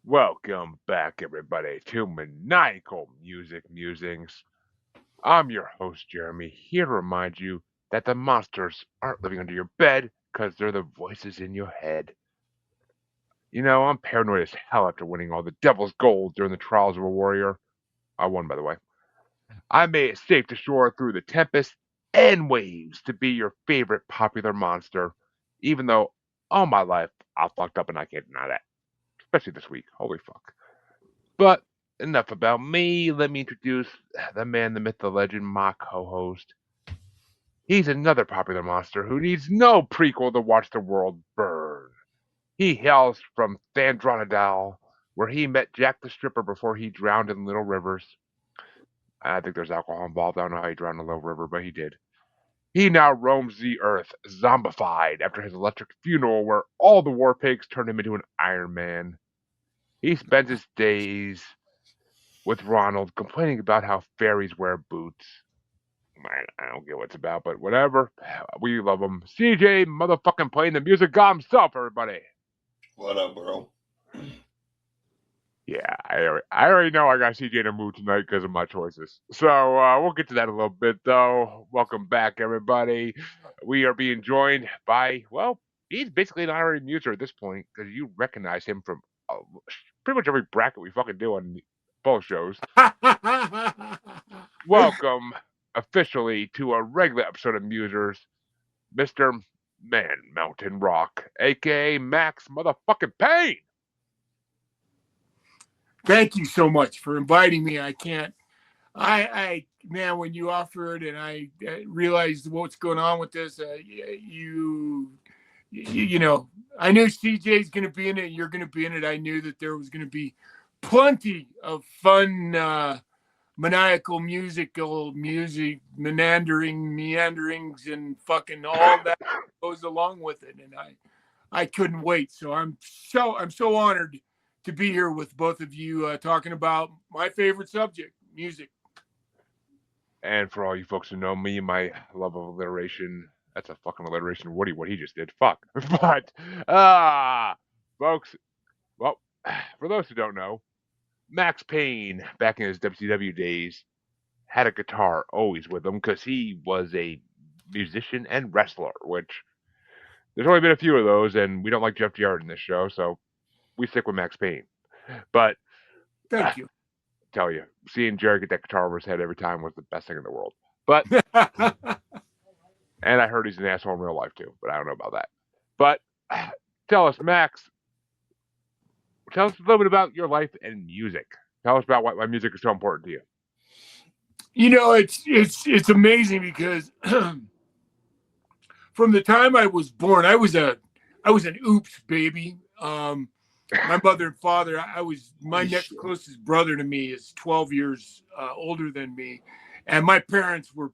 Welcome back, everybody, to Maniacal Music Musings. I'm your host, Jeremy, here to remind you that the monsters aren't living under your bed because they're the voices in your head. You know, I'm paranoid as hell after winning all the Devil's Gold during the Trials of a Warrior. I won, by the way. I made it safe to shore through the tempest and waves to be your favorite popular monster, even though all my life I fucked up and I can't deny that, especially this week. Holy fuck. But enough about me. Let me introduce the man, the myth, the legend, my co host. He's another popular monster who needs no prequel to watch the world burn. He hails from Thandronadal, where he met Jack the Stripper before he drowned in Little Rivers. I think there's alcohol involved. I don't know how he drowned in Little River, but he did. He now roams the earth, zombified after his electric funeral, where all the war pigs turned him into an Iron Man. He spends his days with Ronald complaining about how fairies wear boots. I don't get what it's about, but whatever. We love him. CJ motherfucking playing the music god himself, everybody. What up, bro? Yeah, I already know I got CJ in a mood tonight because of my choices. So we'll get to that a little bit, though. Welcome back, everybody. We are being joined by, well, he's basically an honorary muser at this point because you recognize him from pretty much every bracket we fucking do on both shows. Welcome officially to a regular episode of Musers, Mr. Man Mountain Rock, a.k.a. Maxx motherfucking Payne. Thank you so much for inviting me. Man, when you offered and I realized what's going on with this, you know, I knew CJ's going to be in it. You're going to be in it. I knew that there was going to be plenty of fun, maniacal music, meanderings, and fucking all that goes along with it. And I couldn't wait. So I'm so honored to be here with both of you talking about my favorite subject, music. And for all you folks who know me, my love of alliteration, that's a fucking alliteration, Woody, what he just did. Fuck. But, folks, well, for those who don't know, Maxx Payne, back in his WCW days, had a guitar always with him because he was a musician and wrestler, which there's only been a few of those, and we don't like Jeff Jarrett in this show, so we stick with Maxx Payne. But Thank you. Tell you, seeing Jarrett get that guitar over his head every time was the best thing in the world. But and I heard he's an asshole in real life too, but I don't know about that. But tell us, Maxx, tell us a little bit about your life and music. Tell us about why music is so important to you. You know, it's amazing because from the time I was born, I was an oops baby. My mother and father, my next closest brother to me is 12 years older than me. And my parents were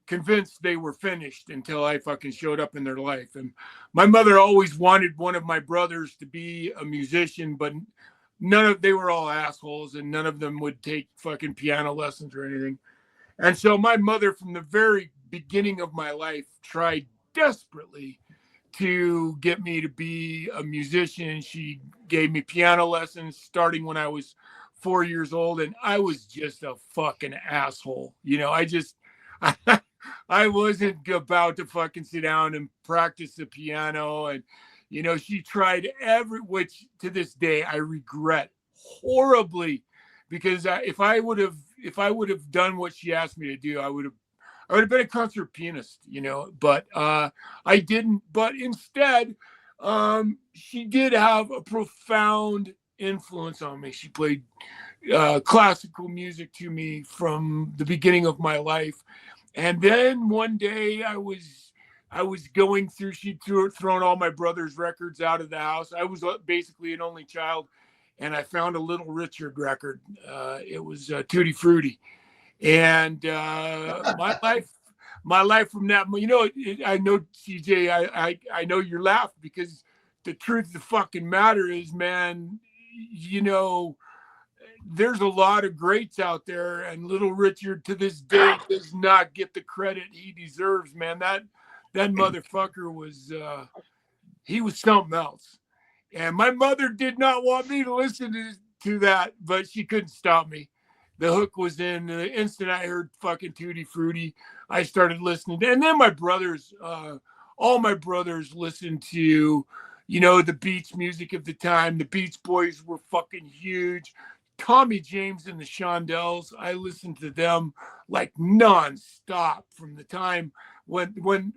convinced they were finished until I fucking showed up in their life. And my mother always wanted one of my brothers to be a musician, but they were all assholes and none of them would take fucking piano lessons or anything. And so my mother, from the very beginning of my life, tried desperately to get me to be a musician. She gave me piano lessons starting when I was 4 years old, and I was just a fucking asshole. You know, I wasn't about to fucking sit down and practice the piano. And, you know, she tried which to this day I regret horribly, because if I would have done what she asked me to do, I would have been a concert pianist, you know, but I didn't. But instead, she did have a profound influence on me. She played classical music to me from the beginning of my life. And then one day I was going through, she'd thrown all my brother's records out of the house. I was basically an only child, and I found a Little Richard record. It was Tutti Frutti. And my life from that, you know, I know, CJ, I know you're laughing, because the truth of the fucking matter is, man, you know, there's a lot of greats out there, and Little Richard to this day does not get the credit he deserves, man. That motherfucker was he was something else. And my mother did not want me to listen to that, but she couldn't stop me. The hook was in. The instant I heard fucking Tutti Frutti, I started listening. And then my brothers, all my brothers listened to, the Beach music of the time. The Beach Boys were fucking huge. Tommy James and the Shondells, I listened to them like nonstop from the time when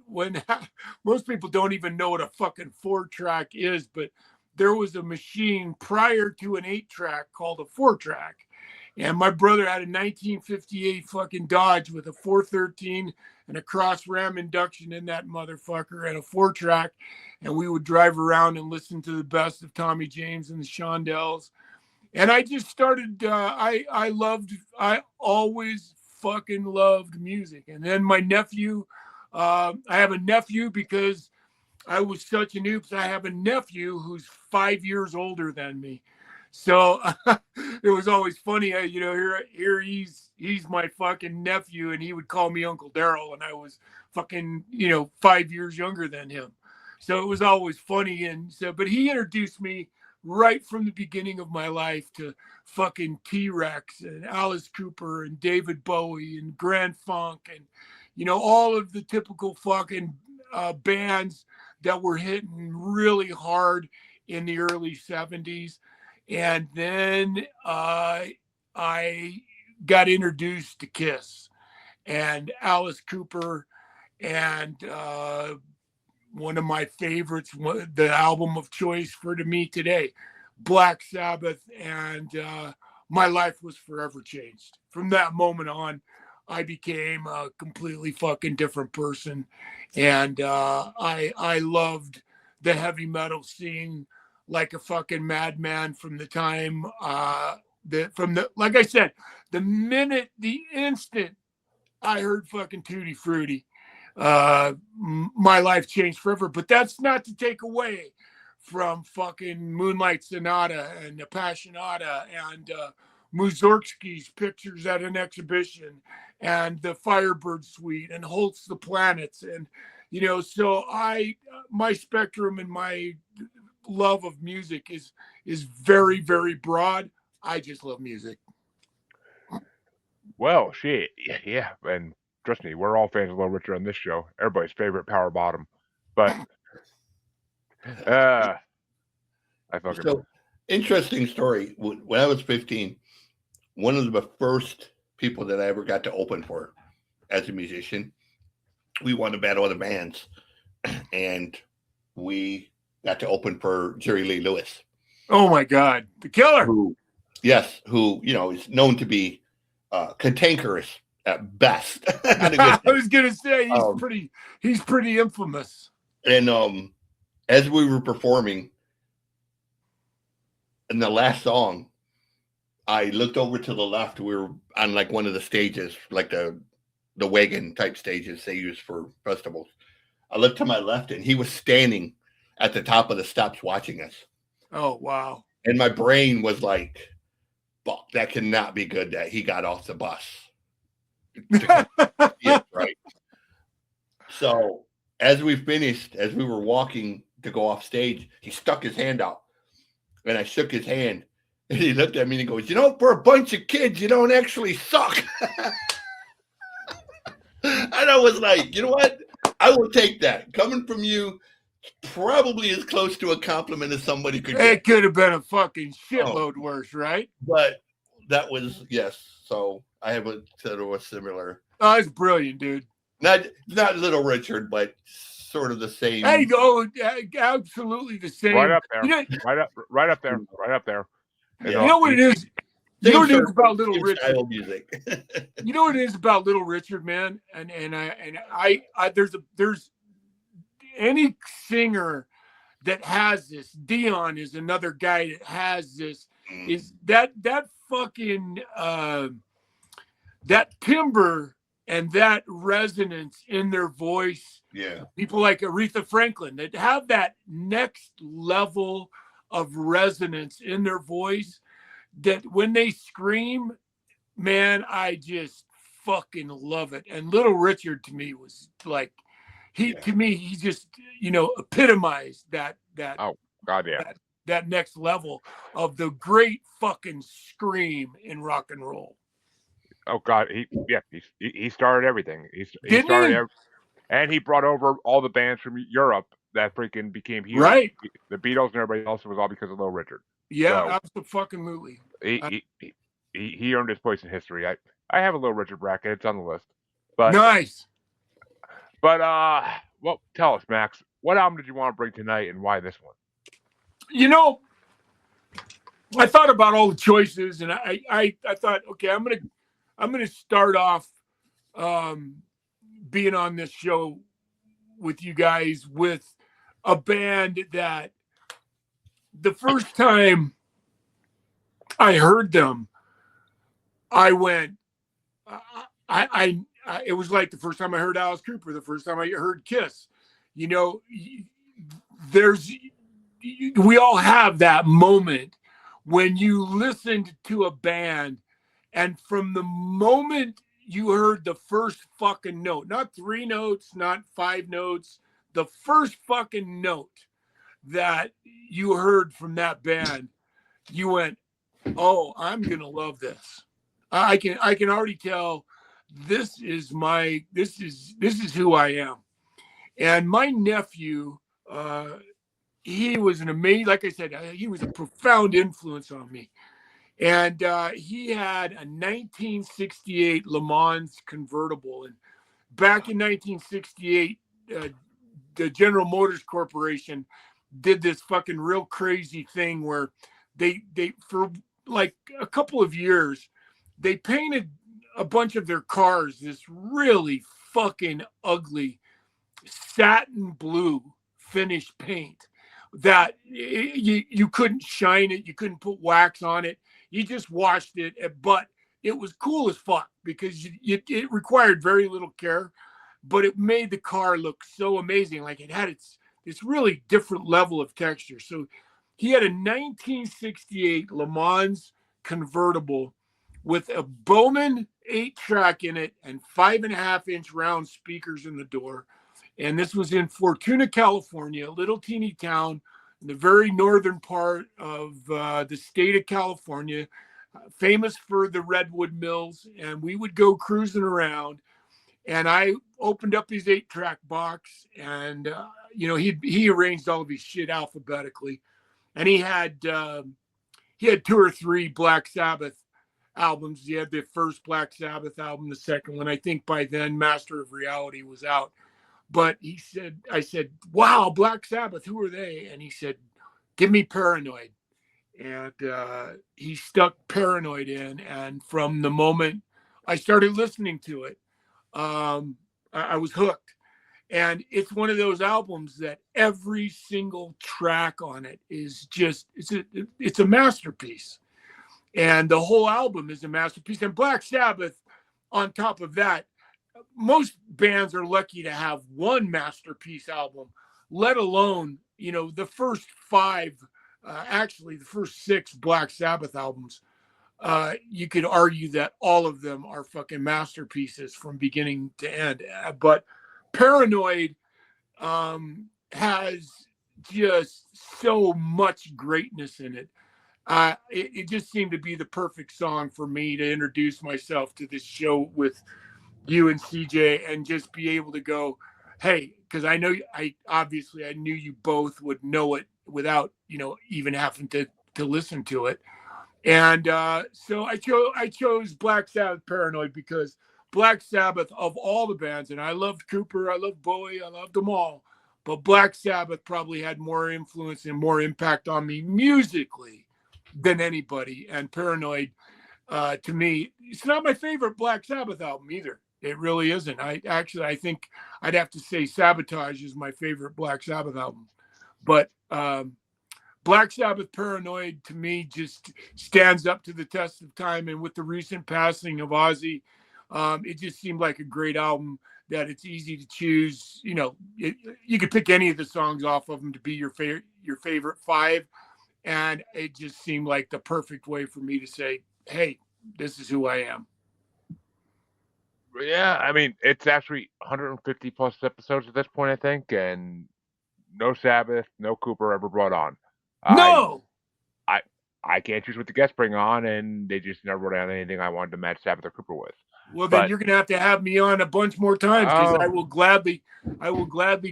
most people don't even know what a fucking 4-track is, but there was a machine prior to an 8-track called a 4-track. And my brother had a 1958 fucking Dodge with a 413 and a cross ram induction in that motherfucker and a 4-track. And we would drive around and listen to the best of Tommy James and the Shondells. And I just started, I always fucking loved music. And then my nephew, I have a nephew because I was such an oops. I have a nephew who's 5 years older than me. So it was always funny. Here he's my fucking nephew, and he would call me Uncle Daryl, and I was fucking 5 years younger than him. So it was always funny. And so, but he introduced me right from the beginning of my life to fucking T-Rex and Alice Cooper and David Bowie and Grand Funk and all of the typical fucking bands that were hitting really hard in the early 70s. And then I got introduced to Kiss and Alice Cooper and one of my favorites, the album of choice for me today, Black Sabbath. And my life was forever changed. From that moment on, I became a completely fucking different person. And I loved the heavy metal scene like a fucking madman from the time like I said, the instant I heard fucking Tutti Frutti, my life changed forever. But that's not to take away from fucking Moonlight Sonata and Appassionata and Mussorgsky's Pictures at an Exhibition and the Firebird Suite and Holt's The Planets. And so my spectrum and my love of music is very, very broad. I just love music. Well, shit, yeah, and trust me, we're all fans of Little Richard on this show. Everybody's favorite power bottom. But I fucking So, interesting story. When I was 15, one of the first people that I ever got to open for as a musician, we won a battle of the bands, and we got to open for Jerry Lee Lewis. Oh my God, the killer! Who is known to be cantankerous at best. I was gonna say he's pretty infamous. And as we were performing in the last song, I looked over to the left. We were on like one of the stages, like the wagon type stages they use for festivals. I looked to my left, and he was standing at the top of the steps watching us. Oh, wow. And my brain was like, "Fuck, that cannot be good that he got off the bus." Yeah, right. So as we finished, as we were walking to go off stage, he stuck his hand out, and I shook his hand, and he looked at me and he goes, "For a bunch of kids, you don't actually suck." And I was like, you know what? I will take that. Coming from you, probably as close to a compliment as somebody could get. It could have been a fucking shitload worse, right? But that was, yes. So I have a sort of a similar. Oh, it's brilliant, dude. Not Little Richard, but sort of the same. Hey, go absolutely the same. right up there, right up there. You know what it is? You know what it is about Little Richard? Music. You know what it is about Little Richard, man? And there's any singer that has this. Dion is another guy that has this. Is that fucking that timbre and that resonance in their voice? Yeah. People like Aretha Franklin that have that next level of resonance in their voice, that when they scream, man, I just fucking love it. And Little Richard to me was like, he just, epitomized that. Oh God, yeah. that next level of the great fucking scream in rock and roll. Oh God, he started everything. He Didn't started he? and he brought over all the bands from Europe that freaking became huge. Right. The Beatles and everybody else was all because of Little Richard. Yeah, So absolutely. he he, he earned his place in history. I have a Little Richard bracket. It's on the list. But Nice. well, tell us, Max, what album did you want to bring tonight, and why this one? You know, I thought about all the choices, and I thought, okay, I'm gonna start off being on this show with you guys with a band that the first time I heard them, I went, it was like the first time I heard Alice Cooper, the first time I heard Kiss. You know, we all have that moment when you listened to a band, and from the moment you heard the first fucking note, not 3 notes, not 5 notes, the first fucking note that you heard from that band, you went, "Oh, I'm gonna love this." I can already tell this is who I am. And my nephew, he was an amazing, like I said, he was a profound influence on me. And he had a 1968 Le Mans convertible. And back in 1968, the General Motors Corporation did this fucking real crazy thing where they for like a couple of years, they painted a bunch of their cars this really fucking ugly satin blue finished paint that you couldn't shine it, you couldn't put wax on it, you just washed it, but it was cool as fuck because it required very little care, but it made the car look so amazing. Like it had this really different level of texture. So he had a 1968 Le Mans convertible with a Bowman 8-track in it and 5.5-inch round speakers in the door. And this was in Fortuna, California, a little teeny town in the very northern part of the state of California, famous for the redwood mills. And we would go cruising around. And I opened up his 8-track box, and he arranged all of his shit alphabetically, and he had 2 or 3 Black Sabbath albums. He had the first Black Sabbath album, the second one. I think by then Master of Reality was out. But I said, wow, Black Sabbath, who are they? And he said, give me Paranoid. And he stuck Paranoid in. And from the moment I started listening to it, I was hooked. And it's one of those albums that every single track on it is just, it's a masterpiece. And the whole album is a masterpiece. And Black Sabbath, on top of that, most bands are lucky to have one masterpiece album, let alone, the first 5, actually the first 6 Black Sabbath albums. You could argue that all of them are fucking masterpieces from beginning to end. But Paranoid has just so much greatness in it. It just seemed to be the perfect song for me to introduce myself to this show with you and CJ and just be able to go, hey, because I knew you both would know it without, even having to listen to it. And so I chose Black Sabbath Paranoid because Black Sabbath, of all the bands, and I loved Cooper, I loved Bowie, I loved them all, but Black Sabbath probably had more influence and more impact on me musically than anybody. And Paranoid, to me, it's not my favorite Black Sabbath album either. It really isn't. I think I'd have to say Sabotage is my favorite Black Sabbath album. But Black Sabbath Paranoid to me just stands up to the test of time. And with the recent passing of Ozzy, it just seemed like a great album that it's easy to choose. You could pick any of the songs off of them to be your favorite 5. And it just seemed like the perfect way for me to say, hey, this is who I am. Yeah, I mean, it's actually 150 plus episodes at this point, I think, and no Sabbath, no Cooper ever brought on. No. I can't choose what the guests bring on, and they just never wrote down anything I wanted to match Sabbath or Cooper with. Well, then But you're gonna have me on a bunch more times because I will gladly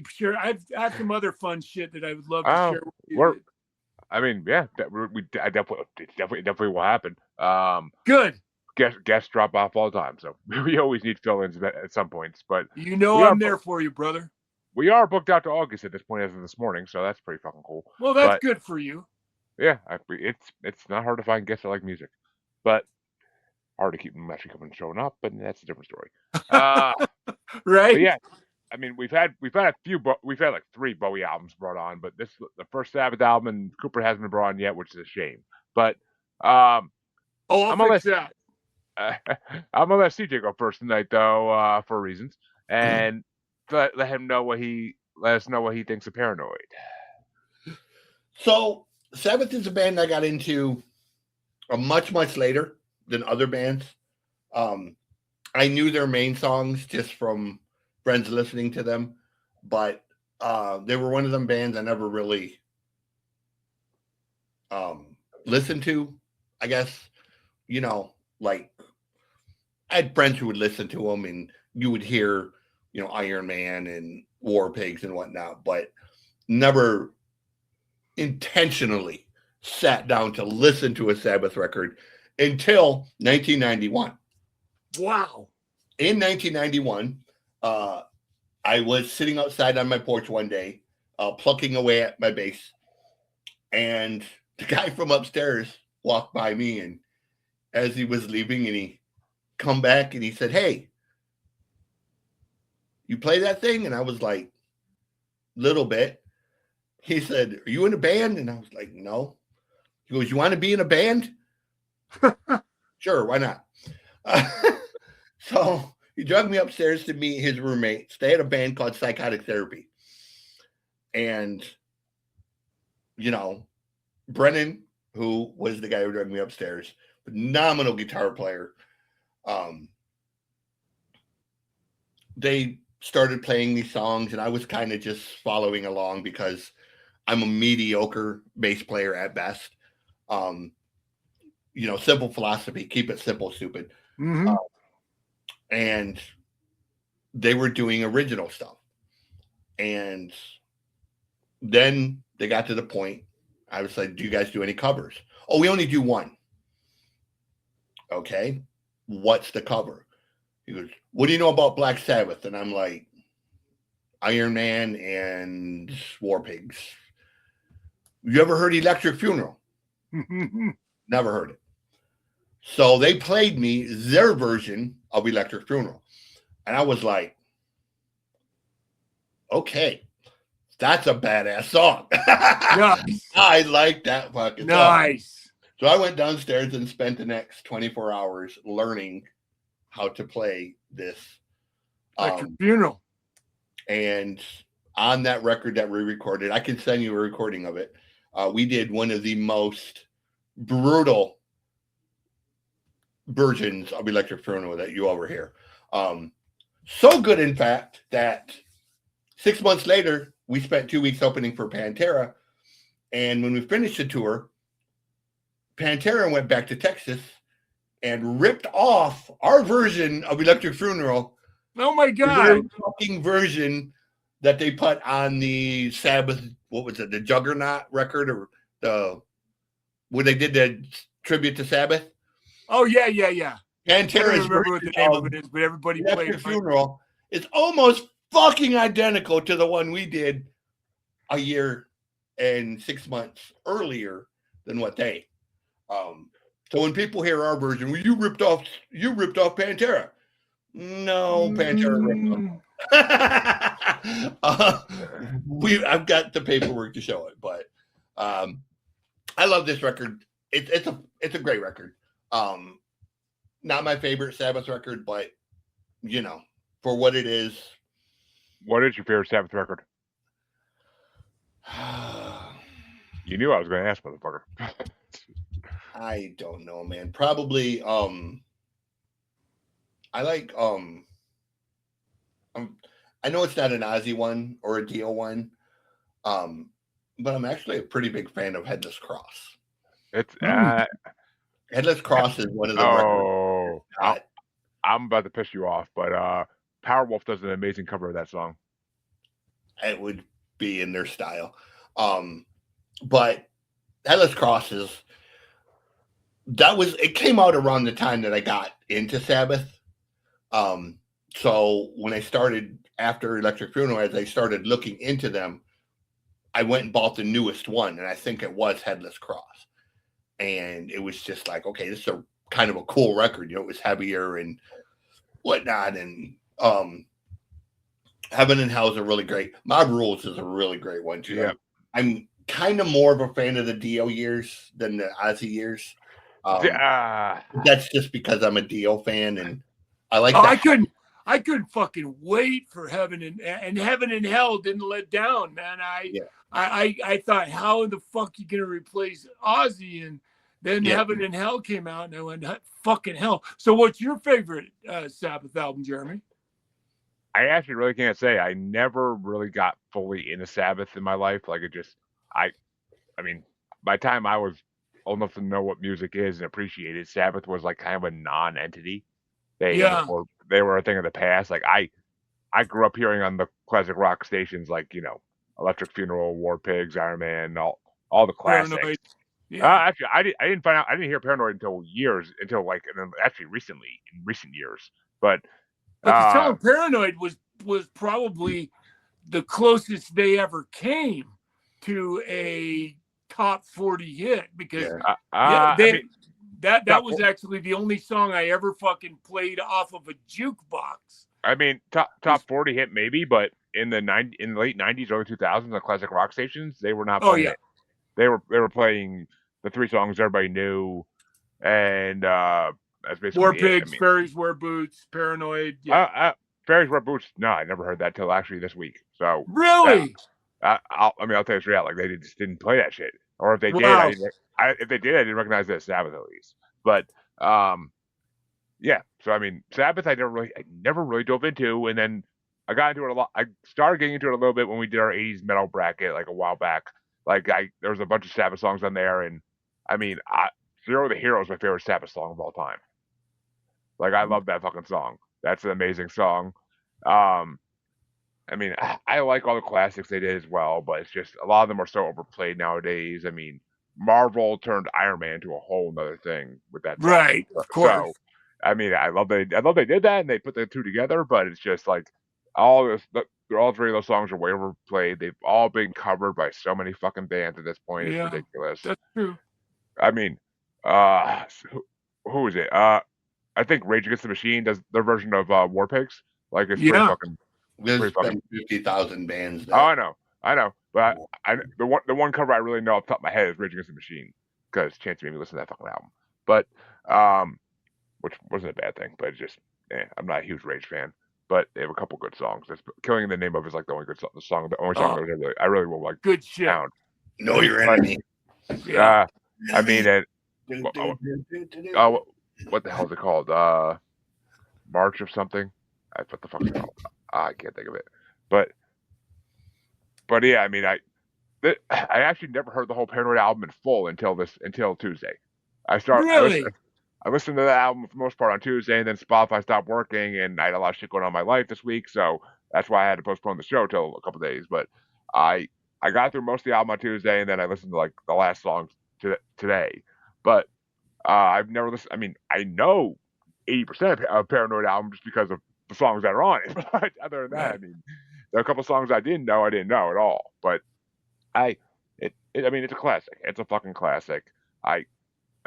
share. I've some other fun shit that I would love to share with you. I mean, yeah, I definitely will happen. Good. Guests drop off all the time, so we always need fill-ins at some points. But you know we I'm there for you, brother. We are booked out to August at this point as of this morning, so that's pretty fucking cool. Well, that's good for you. Yeah, it's not hard to find guests that like music, but hard to keep them actually coming and showing up, but that's a different story. Right? But yeah, I mean we've had like 3 Bowie albums brought on, but this is the first Sabbath album, and Cooper hasn't been brought on yet, which is a shame. But I'll fix that. I'm gonna let CJ go first tonight, though, for reasons, and let us know what he thinks of Paranoid. So Sabbath is a band I got into much later than other bands. I knew their main songs just from friends listening to them, but they were one of them bands I never really listened to. I guess, like I had friends who would listen to them, and you would hear, Iron Man and War Pigs and whatnot, but never intentionally sat down to listen to a Sabbath record until 1991. Wow. In 1991, I was sitting outside on my porch one day, plucking away at my bass, and the guy from upstairs walked by me, and as he was leaving, and he come back and he said, "Hey, you play that thing?" And I was like, "Little bit." He said, "Are you in a band?" And I was like, "No." He goes, "You want to be in a band?" Sure, why not? So he dragged me upstairs to meet his roommates. They had a band called Psychotic Therapy. And, Brennan, who was the guy who dragged me upstairs, phenomenal guitar player. They started playing these songs, and I was kind of just following along because I'm a mediocre bass player at best. Simple philosophy, keep it simple, stupid. Mm-hmm. And they were doing original stuff. And then they got to the point, I was like, "Do you guys do any covers?" "Oh, we only do one." "Okay, what's the cover?" He goes, "What do you know about Black Sabbath?" And I'm like, "Iron Man and War Pigs." "You ever heard Electric Funeral?" "Never heard it." So they played me their version of Electric Funeral. And I was like, okay, that's a badass song. Nice. I like that fucking song. Nice. So I went downstairs and spent the next 24 hours learning how to play this Electric Funeral. And on that record that we recorded, I can send you a recording of it. We did one of the most brutal versions of Electric Funeral that you ever hear. So good, in fact, that 6 months later, we spent 2 weeks opening for Pantera. And when we finished the tour, Pantera went back to Texas and ripped off our version of Electric Funeral. Oh my God. Their fucking version that they put on the Sabbath, what was it, the Juggernaut record, or when they did the tribute to Sabbath? Oh, yeah. Pantera's remember what the name of it is, but everybody played it. Funeral is almost fucking identical to the one we did a year and 6 months earlier than what they. So when people hear our version, well, you ripped off Pantera. No, Pantera ripped off. I've got the paperwork to show it, but I love this record. It's a great record. Not my favorite Sabbath record, but for what it is. What is your favorite Sabbath record? You knew I was going to ask, motherfucker. I don't know, man. Probably I like I know it's not an Ozzy one or a Dio one. but I'm actually a pretty big fan of Headless Cross. It's Headless Cross is one of the records. oh, I'm about to piss you off, but Powerwolf does an amazing cover of that song. It would be in their style. But Headless Cross it came out around the time that I got into Sabbath. So when I started after Electric Funeral, as I started looking into them, I went and bought the newest one, and I think it was Headless Cross. And it was just like, okay, this is a kind of a cool record. You know, it was heavier and whatnot. And Heaven and Hell is a really great. Mob Rules is a really great one too. Yeah. I'm kind of more of a fan of the Dio years than the Ozzy years. That's just because I'm a Dio fan, and I like. I couldn't fucking wait for Heaven and Heaven and Hell didn't let down, man. I thought, how in the fuck you gonna replace Ozzy? And then Heaven and Hell came out, and I went, fucking hell. So, what's your favorite Sabbath album, Jeremy? I actually really can't say. I never really got fully into Sabbath in my life. Like I mean, by the time I was old enough to know what music is and appreciate it, Sabbath was like kind of a non-entity. They were a thing of the past. Like I grew up hearing on the classic rock stations, like, you know, Electric Funeral, War Pigs, Iron Man, all the classics. Paranoid. Yeah. Actually, I didn't find out. I didn't hear Paranoid until recent years. But the song Paranoid was probably the closest they ever came to a top 40 hit, because that was actually the only song I ever fucking played off of a jukebox. I mean, top 40 hit maybe, but in the late 90s, early 2000s, the classic rock stations, they were not playing it. They were playing the three songs everybody knew, and that's basically War Pigs, Fairies Wear Boots, Paranoid. Yeah. Fairies Wear Boots. No, I never heard that till actually this week. So really, I'll tell you straight out, like they just didn't play that shit, or if they did, I didn't recognize it as Sabbath at least. But yeah. So I mean, Sabbath, I never really dove into, and then I got into it a lot. I started getting into it a little bit when we did our '80s metal bracket like a while back. Like there was a bunch of Sabbath songs on there, and I mean, Zero the Hero is my favorite Sabbath song of all time. Like I love that fucking song. That's an amazing song. I mean, I like all the classics they did as well, but it's just a lot of them are so overplayed nowadays. I mean, Marvel turned Iron Man into a whole nother thing with that song. Right, of course. So, I mean, I love they did that and they put the two together, but it's just like all three of those songs are way overplayed. They've all been covered by so many fucking bands at this point. It's ridiculous. That's true. I mean, who is it? I think Rage Against the Machine does their version of War Pigs. Like it's pretty fucking. There's been 50,000 bands. Oh, I know. But the one cover I really know off the top of my head is Rage Against the Machine, because Chance made me listen to that fucking album. But which wasn't a bad thing, but it's just I'm not a huge Rage fan. But they have a couple good songs. Killing in the Name of is like the only good song. The only song that I really will like. Good shit. Sound. Know your enemy. Yeah. I mean it. What the hell is it called? March of something. What the fuck is it called? I can't think of it. But yeah, I mean, I actually never heard the whole Paranoid album in full until Tuesday. I listened to the album for the most part on Tuesday, and then Spotify stopped working, and I had a lot of shit going on in my life this week, so that's why I had to postpone the show till a couple of days. But I got through most of the album on Tuesday, and then I listened to like the last songs today. But I've never listened. I mean, I know 80% of Paranoid album just because of the songs that are on it. But other than that, I mean, there are a couple songs I didn't know at all. But I mean, it's a classic. It's a fucking classic. I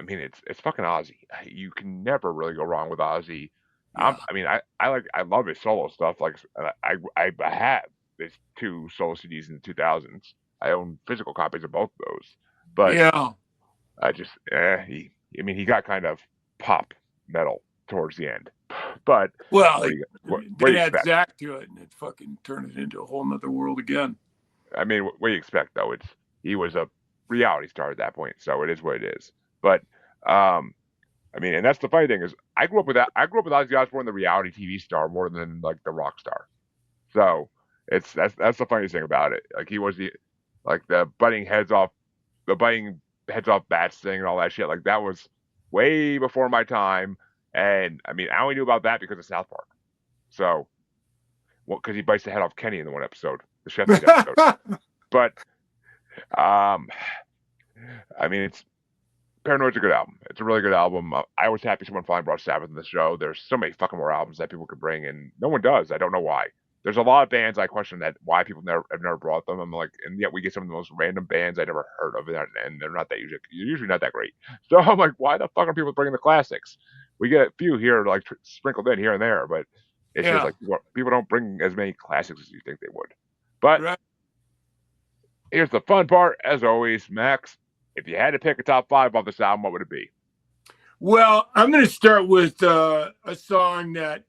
mean, it's fucking Ozzy. You can never really go wrong with Ozzy. Yeah. I mean, I love his solo stuff. Like I have his 2 solo CDs in the 2000s. I own physical copies of both of those. But I just he got kind of pop metal towards the end. But they add Zach to it, and it fucking turned it into a whole nother world again. I mean, what do you expect though? He was a reality star at that point, so it is what it is. But I mean, and that's the funny thing is, I grew up with Ozzy Osbourne, the reality TV star, more than like the rock star. So that's the funniest thing about it. Like he was like the butting heads off bats thing and all that shit. Like that was way before my time. And I mean, I only knew about that because of South Park. So, well, because he bites the head off Kenny in the one episode, the Chef Kiss episode. But, I mean, Paranoid's a good album. It's a really good album. I was happy someone finally brought Sabbath in the show. There's so many fucking more albums that people could bring, and no one does. I don't know why. There's a lot of bands I question that why people have never brought them. I'm like, and yet we get some of the most random bands I never heard of, and they're not that usually not that great. So I'm like, why the fuck are people bringing the classics? We get a few here like sprinkled in here and there, but it's just like people don't bring as many classics as you think they would. But Right. here's the fun part, as always, Max. If you had to pick a top 5 of this album, what would it be? Well, I'm going to start with a song that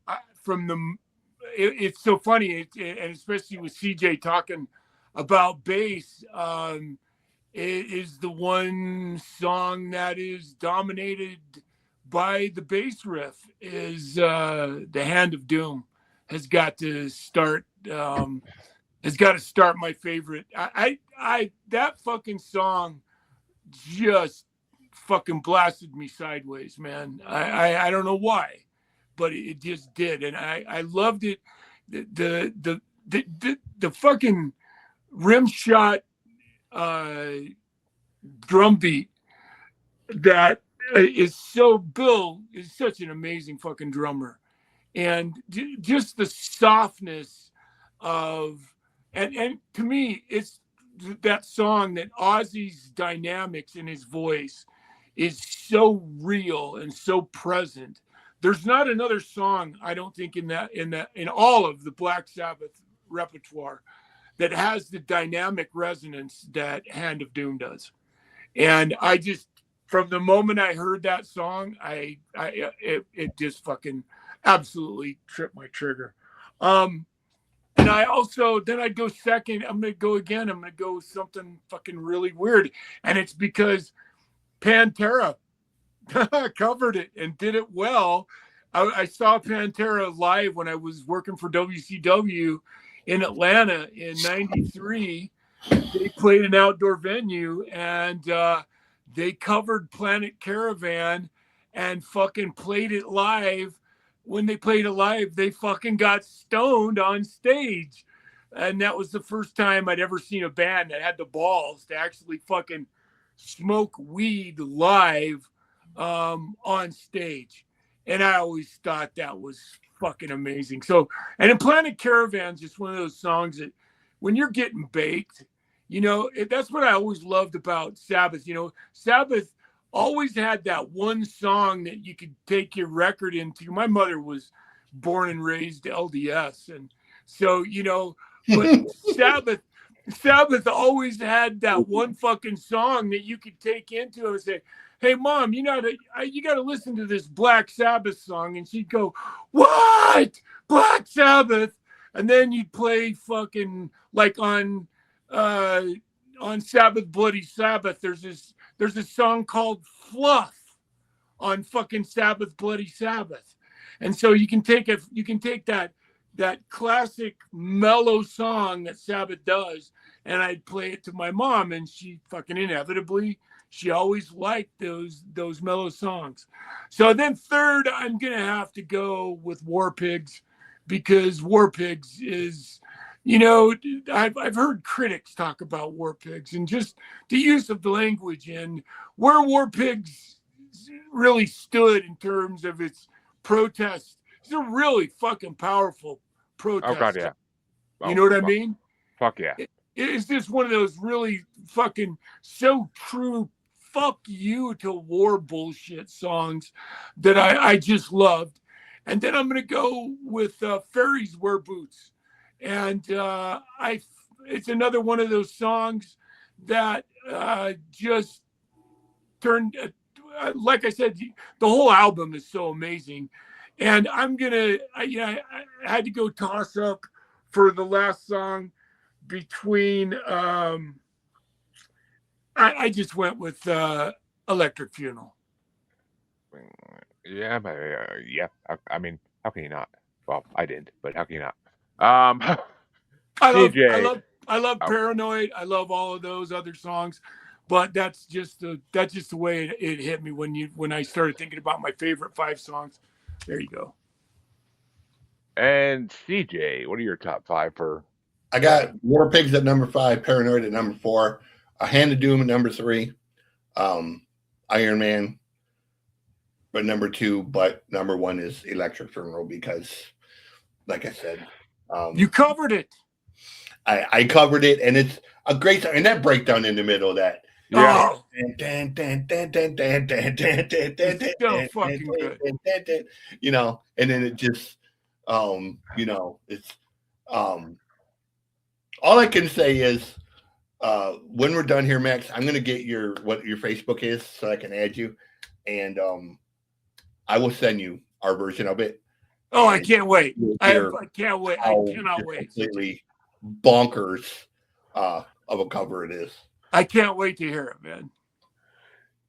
it's so funny, and especially with CJ talking about bass. It is the one song that is dominated by the bass riff. Is "The Hand of Doom" has got to start. Has got to start my favorite. I that fucking song just fucking blasted me sideways, man. I don't know why, but it just did, and I loved it. The fucking rim shot drum beat that Bill is such an amazing fucking drummer, and just the softness of and to me it's that song that Ozzy's dynamics in his voice is so real and so present. There's not another song, I don't think, in all of the Black Sabbath repertoire that has the dynamic resonance that Hand of Doom does. And I just, from the moment I heard that song, it just fucking absolutely tripped my trigger. And I also, then I'd go second. I'm going to go again. I'm going to go with something fucking really weird. And it's because Pantera covered it and did it well. I saw Pantera live when I was working for WCW in Atlanta in '93. They played an outdoor venue and they covered Planet Caravan and fucking played it live. When they played it live, they fucking got stoned on stage. And that was the first time I'd ever seen a band that had the balls to actually fucking smoke weed live on stage. And I always thought that was fucking amazing. So, and in Planet Caravan's just one of those songs that when you're getting baked, that's what I always loved about Sabbath. Sabbath always had that one song that you could take your record into. My mother was born and raised LDS. And so, but Sabbath always had that one fucking song that you could take into and say, hey, Mom, you got to listen to this Black Sabbath song. And she'd go, what? Black Sabbath? And then you'd play fucking like on Sabbath Bloody Sabbath. There's a song called Fluff on fucking Sabbath Bloody Sabbath. And so you can take that classic mellow song that Sabbath does, and I'd play it to my mom, and she fucking inevitably, she always liked those mellow songs. So then third, I'm gonna have to go with War Pigs, because War Pigs is, I've heard critics talk about War Pigs and just the use of the language and where War Pigs really stood in terms of its protest. It's a really fucking powerful protest. Oh God, yeah. You know what I mean? Fuck yeah. It's just one of those really fucking so true fuck you to war bullshit songs that I just loved. And then I'm going to go with Fairies Wear Boots. And it's another one of those songs that just turned, like I said, the whole album is so amazing. And I'm going to, I had to go toss up for the last song between, I just went with Electric Funeral. Yeah, yeah. I mean, how can you not? Well, I didn't, but how can you not? CJ. I love Oh, Paranoid. I love all of those other songs, but that's just the way it hit me when I started thinking about my favorite 5 songs. There you go. and CJ, what are your top 5 for? I got War Pigs at number 5, Paranoid at number 4, A Hand of Doom at number 3, Iron Man but number 2, but number 1 is Electric Funeral because, like I said, You covered it. I covered it, and it's a great song. And that breakdown in the middle of that. Yeah, Oh, it's so fucking good. You know, and then it just, you know, it's, all I can say is, when we're done here, Max, I'm gonna get what your Facebook is so I can add you, and I will send you our version of it. Oh, I can't wait. I Hear can't wait. I how cannot just wait. completely bonkers of a cover it is. I can't wait to hear it, man.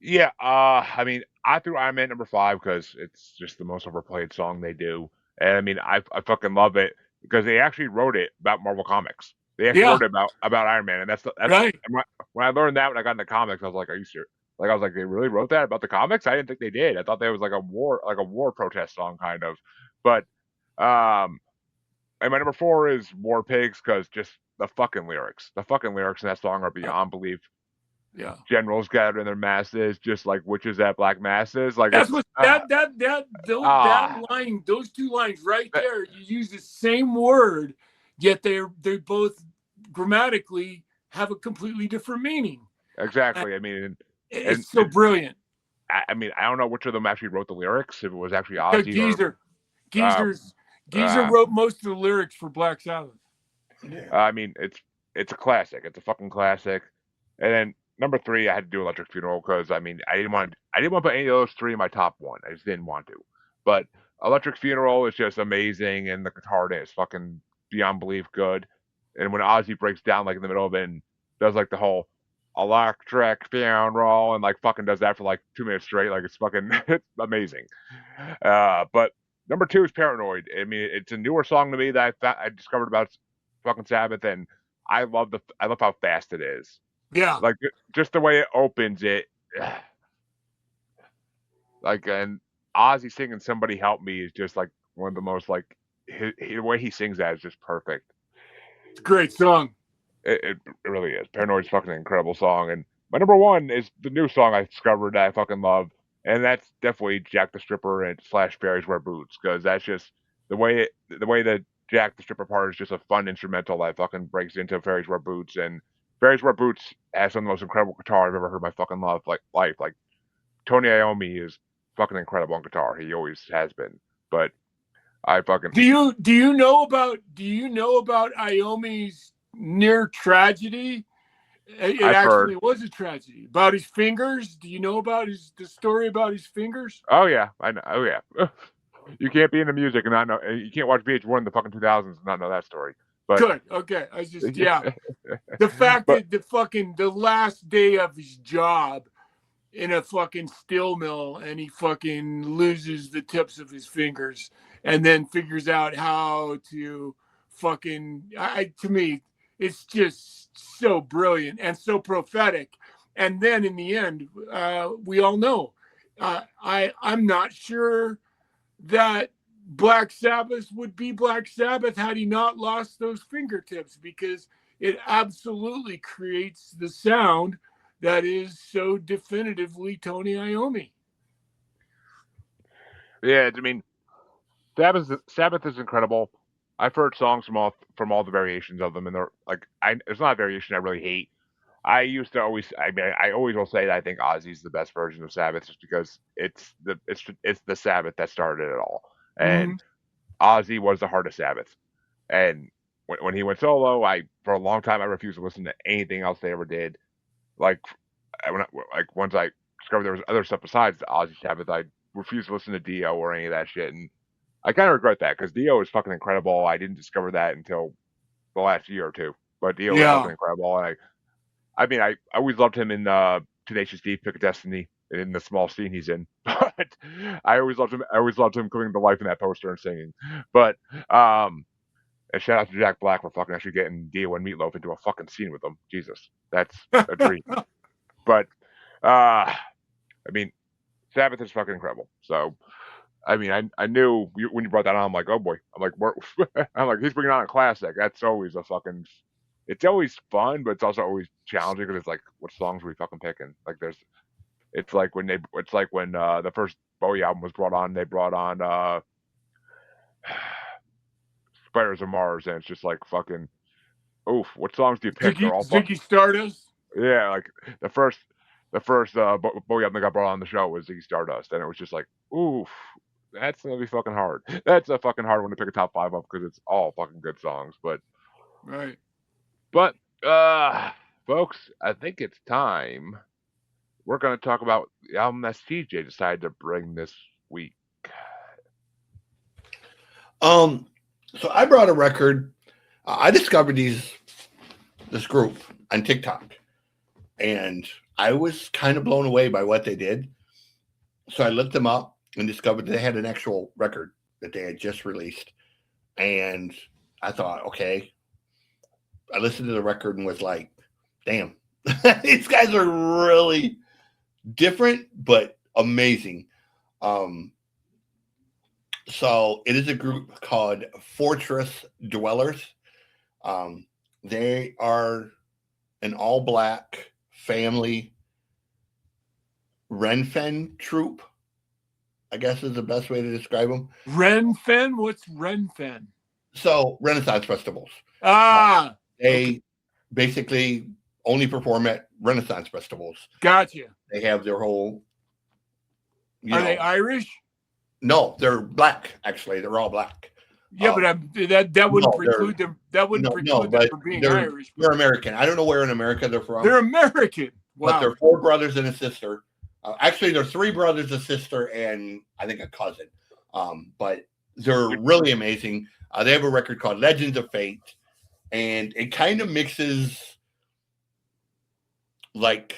yeah. I mean, I threw Iron Man number 5 because it's just the most overplayed song they do, and I mean, I fucking love it because they actually wrote it about Marvel Comics. They actually Yeah, wrote it about Iron Man, and that's right. and when I learned that when I got into comics, I was like, "Are you serious?" Like I was like, "They really wrote that about the comics?" I didn't think they did. I thought that was like a war protest song kind of. But um, and my number 4 is War Pigs because just the fucking lyrics in that song are beyond belief. Yeah. Generals gathered in their masses, just like witches at black masses. Like That's it's what that ah line, those 2 lines right there. You use the same word, yet they both grammatically have a completely different meaning. And exactly. I mean, and it's so brilliant. I mean, I don't know which of them actually wrote the lyrics. If it was actually Yeah, Ozzy or uh, Geezer wrote most of the lyrics for Black Sabbath. Yeah. I mean, it's a classic. It's a fucking classic. And then number 3, I had to do Electric Funeral because I mean, I didn't want to put any of those 3 in my top 1. I just didn't want to. But Electric Funeral is just amazing, and the guitar in it is fucking beyond belief good. And when Ozzy breaks down like in the middle of it and does like the whole electric funeral and like fucking does that for like 2 minutes straight, like it's fucking it's amazing. But number 2 is Paranoid. I mean, it's a newer song to me that I discovered about fucking Sabbath, and I love how fast it is. Yeah. Like just the way it opens it, like and Ozzy singing "Somebody Help Me" is just like one of the most like the way he sings that is just perfect. It's a great song. It really is. Paranoid's fucking incredible song, and my number 1 is the new song I discovered that I fucking love, and that's definitely Jack the Stripper and slash Fairies Wear Boots because that's just the way that Jack the Stripper part is just a fun instrumental that fucking breaks into Fairies Wear Boots, and Fairies Wear Boots has some of the most incredible guitar I've ever heard in my fucking life. Like Tony Iommi is fucking incredible on guitar. He always has been, but I fucking Do you know about Iommi's near tragedy? It I've heard. actually was a tragedy about his fingers. Do you know about the story about his fingers? Oh yeah, I know. Oh yeah. You can't be into music and not know. You can't watch VH1 in the fucking 2000s and not know that story. But Good. Okay. I just the fact but that the last day of his job in a fucking steel mill and he fucking loses the tips of his fingers and then figures out how to fucking to me it's just so brilliant and so prophetic. And then in the end, we all know, I'm not sure that Black Sabbath would be Black Sabbath had he not lost those fingertips, because it absolutely creates the sound that is so definitively Tony Iommi. yeah, I mean, Sabbath is incredible. I've heard songs from all the variations of them, and they're like, it's not a variation I really hate. I used to always, I mean, I always will say that I think Ozzy's the best version of Sabbath, just because it's the Sabbath that started it all, Mm-hmm. and Ozzy was the heart of Sabbath. And when he went solo, I for a long time I refused to listen to anything else they ever did. Like once I discovered there was other stuff besides Ozzy Sabbath, I refused to listen to Dio or any of that shit, and I kind of regret that because Dio is fucking incredible. I didn't discover that until the last year or two, but Dio is fucking Yeah. incredible. And I mean, I always loved him in Tenacious D, Pick of Destiny, in the small scene he's in. But I always loved him. I always loved him coming to life in that poster and singing. But And shout out to Jack Black for fucking actually getting Dio and Meatloaf into a fucking scene with them. Jesus, that's a dream. But I mean, Sabbath is fucking incredible. So I mean, I knew when you brought that on, I'm like, oh boy. I'm like, I'm like, he's bringing on a classic. That's always a fucking. It's always fun, but it's also always challenging because it's like, what songs are we fucking picking? Like, it's like when the first Bowie album was brought on, they brought on Spiders of Mars, and it's just like fucking, oof. What songs do you pick? They're all Ziggy Stardust. yeah, like the first Bowie album that got brought on the show was Ziggy Stardust, and it was just like, oof. That's gonna be fucking hard. That's a fucking hard one to pick a top 5 of because it's all fucking good songs. But Right. Folks, I think it's time. We're gonna talk about the album that CJ decided to bring this week. So I brought a record. I discovered this group on TikTok, and I was kind of blown away by what they did. So I looked them up and discovered they had an actual record that they had just released. And I thought, okay. I listened to the record and was like, damn, these guys are really different, but amazing. So it is a group called Fortress Dwellers. They are an all-black family Renfen troupe, I guess is the best way to describe them. Renfen? What's Renfen? So Renaissance festivals. They basically only perform at Renaissance festivals. Gotcha. They have their whole. Are they Irish? No, they're black. Actually, they're all black. Yeah, but that wouldn't preclude them. That wouldn't preclude them from being Irish. They're American. I don't know where in America they're from. They're American. Wow. But they're 4 brothers and a sister. Actually, they're 3 brothers, a sister, and I think a cousin. But they're really amazing. They have a record called Legends of Fate, and it kind of mixes like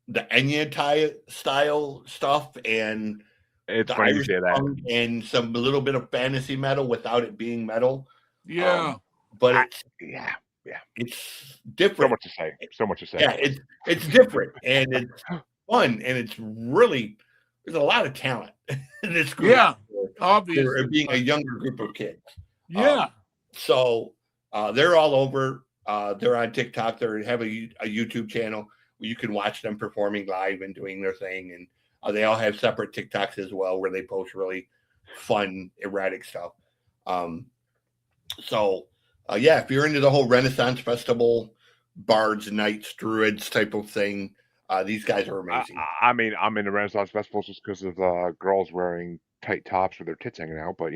the Enya style stuff and it's funny you say that, and some little bit of fantasy metal without it being metal. Yeah, but it's different. So much to say. Yeah, it's different and it's fun and it's really there's a lot of talent in this group. Yeah, obviously, for being a younger group of kids. Yeah. So they're all over. They're on TikTok. They have a YouTube channel where you can watch them performing live and doing their thing. And they all have separate TikToks as well where they post really fun, erratic stuff. If you're into the whole Renaissance Festival, bards, knights, druids type of thing, these guys are amazing. I mean, I'm into Renaissance festivals just because of girls wearing tight tops with their tits hanging out, but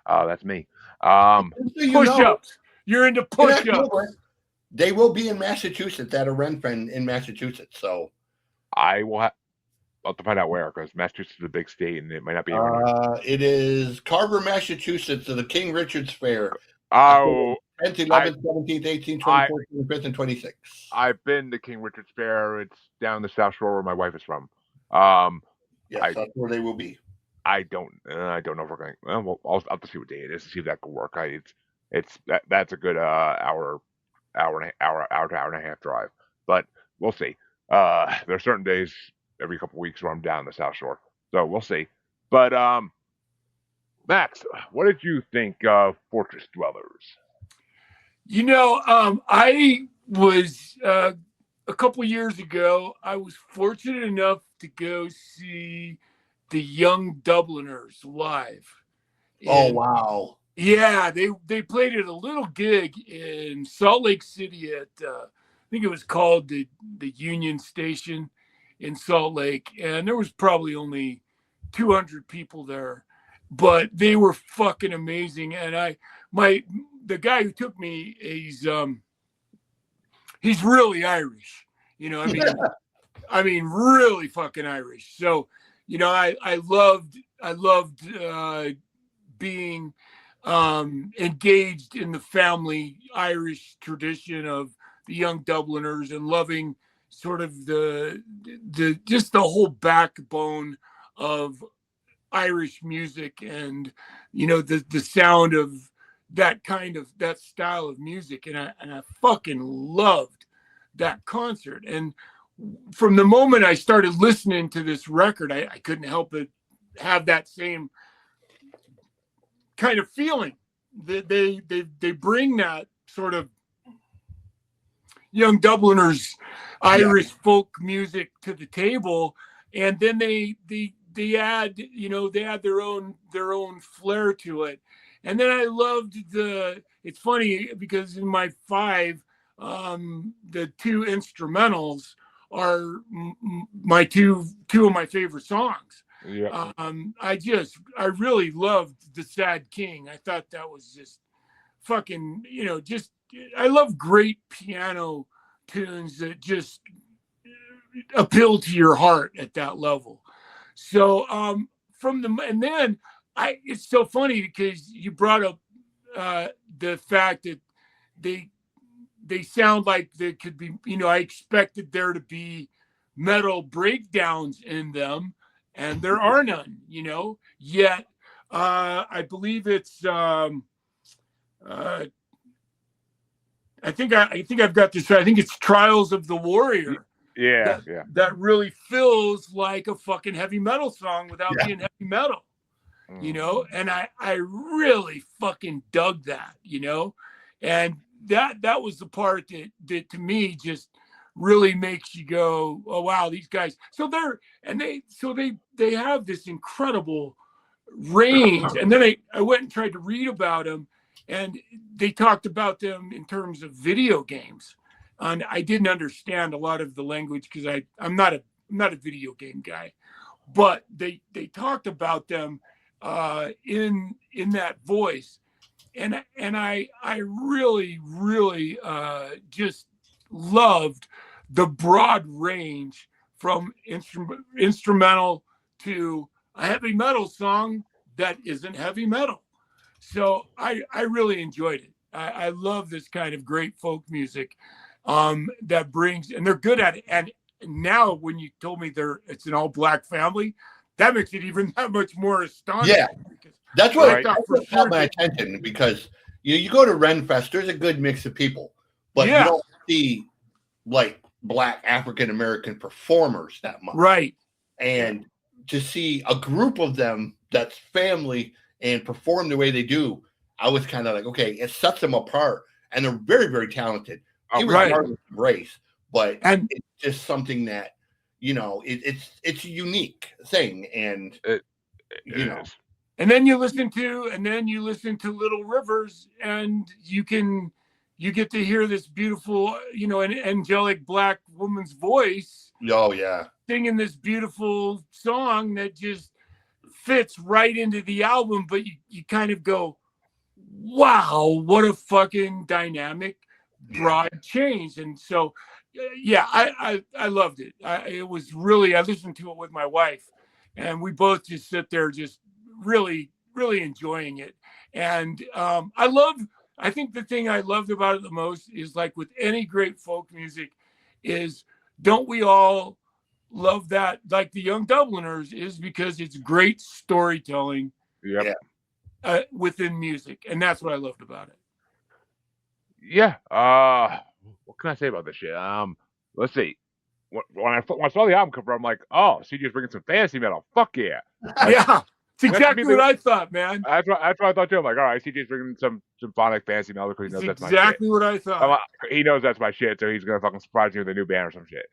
that's me. Push-ups. You're into push-ups. They will be in Massachusetts at a Renfen in Massachusetts. So I'll have to find out where because Massachusetts is a big state and it might not be. It is Carver, Massachusetts, at the King Richard's Fair. Oh, 10th, 11th, 17th, 18th, 24th, 25th, and 26th. I've been to King Richard's Fair. It's down the South Shore where my wife is from. Yes, that's where they will be. I don't know if we're going. Well, I'll have to see what day it is to see if that could work. That's a good hour to hour and a half drive, but we'll see. There are certain days every couple of weeks where I'm down the South Shore, so we'll see. But Max, what did you think of Fortress Dwellers? I was a couple years ago. I was fortunate enough to go see the Young Dubliners live. Oh wow! Yeah, they played at a little gig in Salt Lake City at I think it was called the Union Station in Salt Lake, and there was probably only 200 people there, but they were fucking amazing. And the guy who took me, he's really Irish, I mean, really fucking Irish. So, I loved being engaged in the family Irish tradition of the Young Dubliners and loving sort of the whole backbone of Irish music and the sound of that style of music, and I fucking loved that concert. And from the moment I started listening to this record, I couldn't help but have that same kind of feeling. They bring that sort of young Dubliners Irish folk music to the table, and then they add, they add their own flair to it. And then I loved it's funny because in my five, the two instrumentals are my two of my favorite songs. Yeah. I really loved The Sad King. I thought that was just fucking, I love great piano tunes that just appeal to your heart at that level. So and then it's so funny because you brought up the fact that they sound like they could be, I expected there to be metal breakdowns in them, and there are none, yet I believe it's I think I've got this. I think it's Trials of the Warrior. Yeah. That really feels like a fucking heavy metal song without being heavy metal, And I really fucking dug that, And that was the part that to me just really makes you go, oh wow, these guys. So they have this incredible range. And then I went and tried to read about them. And they talked about them in terms of video games, and I didn't understand a lot of the language because I'm not a video game guy, but they talked about them in that voice, and I really just loved the broad range from instrumental to a heavy metal song that isn't heavy metal. So I really enjoyed it. I love this kind of great folk music that brings, and they're good at it. And now when you told me it's an all black family, that makes it even that much more astonishing. Yeah, that's what caught my attention, because you go to Renfest, there's a good mix of people, but you don't see like black African American performers that much. Right. And to see a group of them that's family and perform the way they do, I was kind of like, okay, it sets them apart, and they're very, very talented, regardless of race. But it's just something that, it's a unique thing, and And then you listen to Little Rivers, and you get to hear this beautiful, an angelic black woman's voice. Oh yeah, singing this beautiful song that just fits right into the album, but you kind of go, wow, what a fucking dynamic broad change. And so I loved it. It was really, I listened to it with my wife, and we both just sit there just really enjoying it. And I think the thing I loved about it the most is, like with any great folk music, is don't we all love that, like the Young Dubliners, is because it's great storytelling within music, and that's what I loved about it. Yeah. What can I say about this shit? Let's see. When I saw the album cover, I'm like, oh, CJ's bringing some fantasy metal. Fuck yeah. Yeah. It's exactly what I thought, man. That's what I thought too. I'm like, all right, CJ's bringing some symphonic fantasy metal because he knows that's my shit. Exactly what I thought. He knows that's my shit, so he's gonna fucking surprise me with a new band or some shit.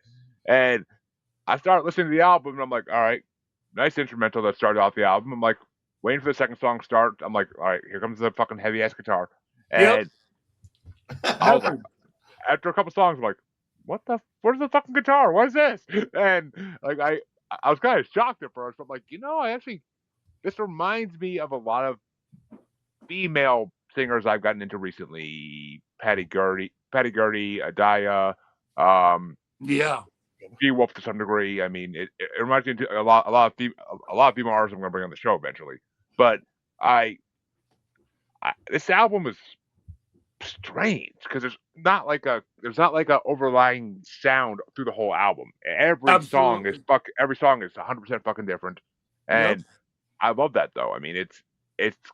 And I started listening to the album, and I'm like, all right, nice instrumental that started off the album. I'm like, waiting for the second song to start. I'm like, all right, here comes the fucking heavy ass guitar. And I was like, after a couple songs, I'm like, where's the fucking guitar? What is this? And like, I was kind of shocked at first, but I'm like, this reminds me of a lot of female singers I've gotten into recently. Patty Gurdy, Adaya, G Wolf to some degree. I mean, it reminds me of a lot of female artists I'm going to bring on the show eventually. But this album is strange because there's not like a overlying sound through the whole album. Every song is 100% fucking different, and I love that though. I mean, it's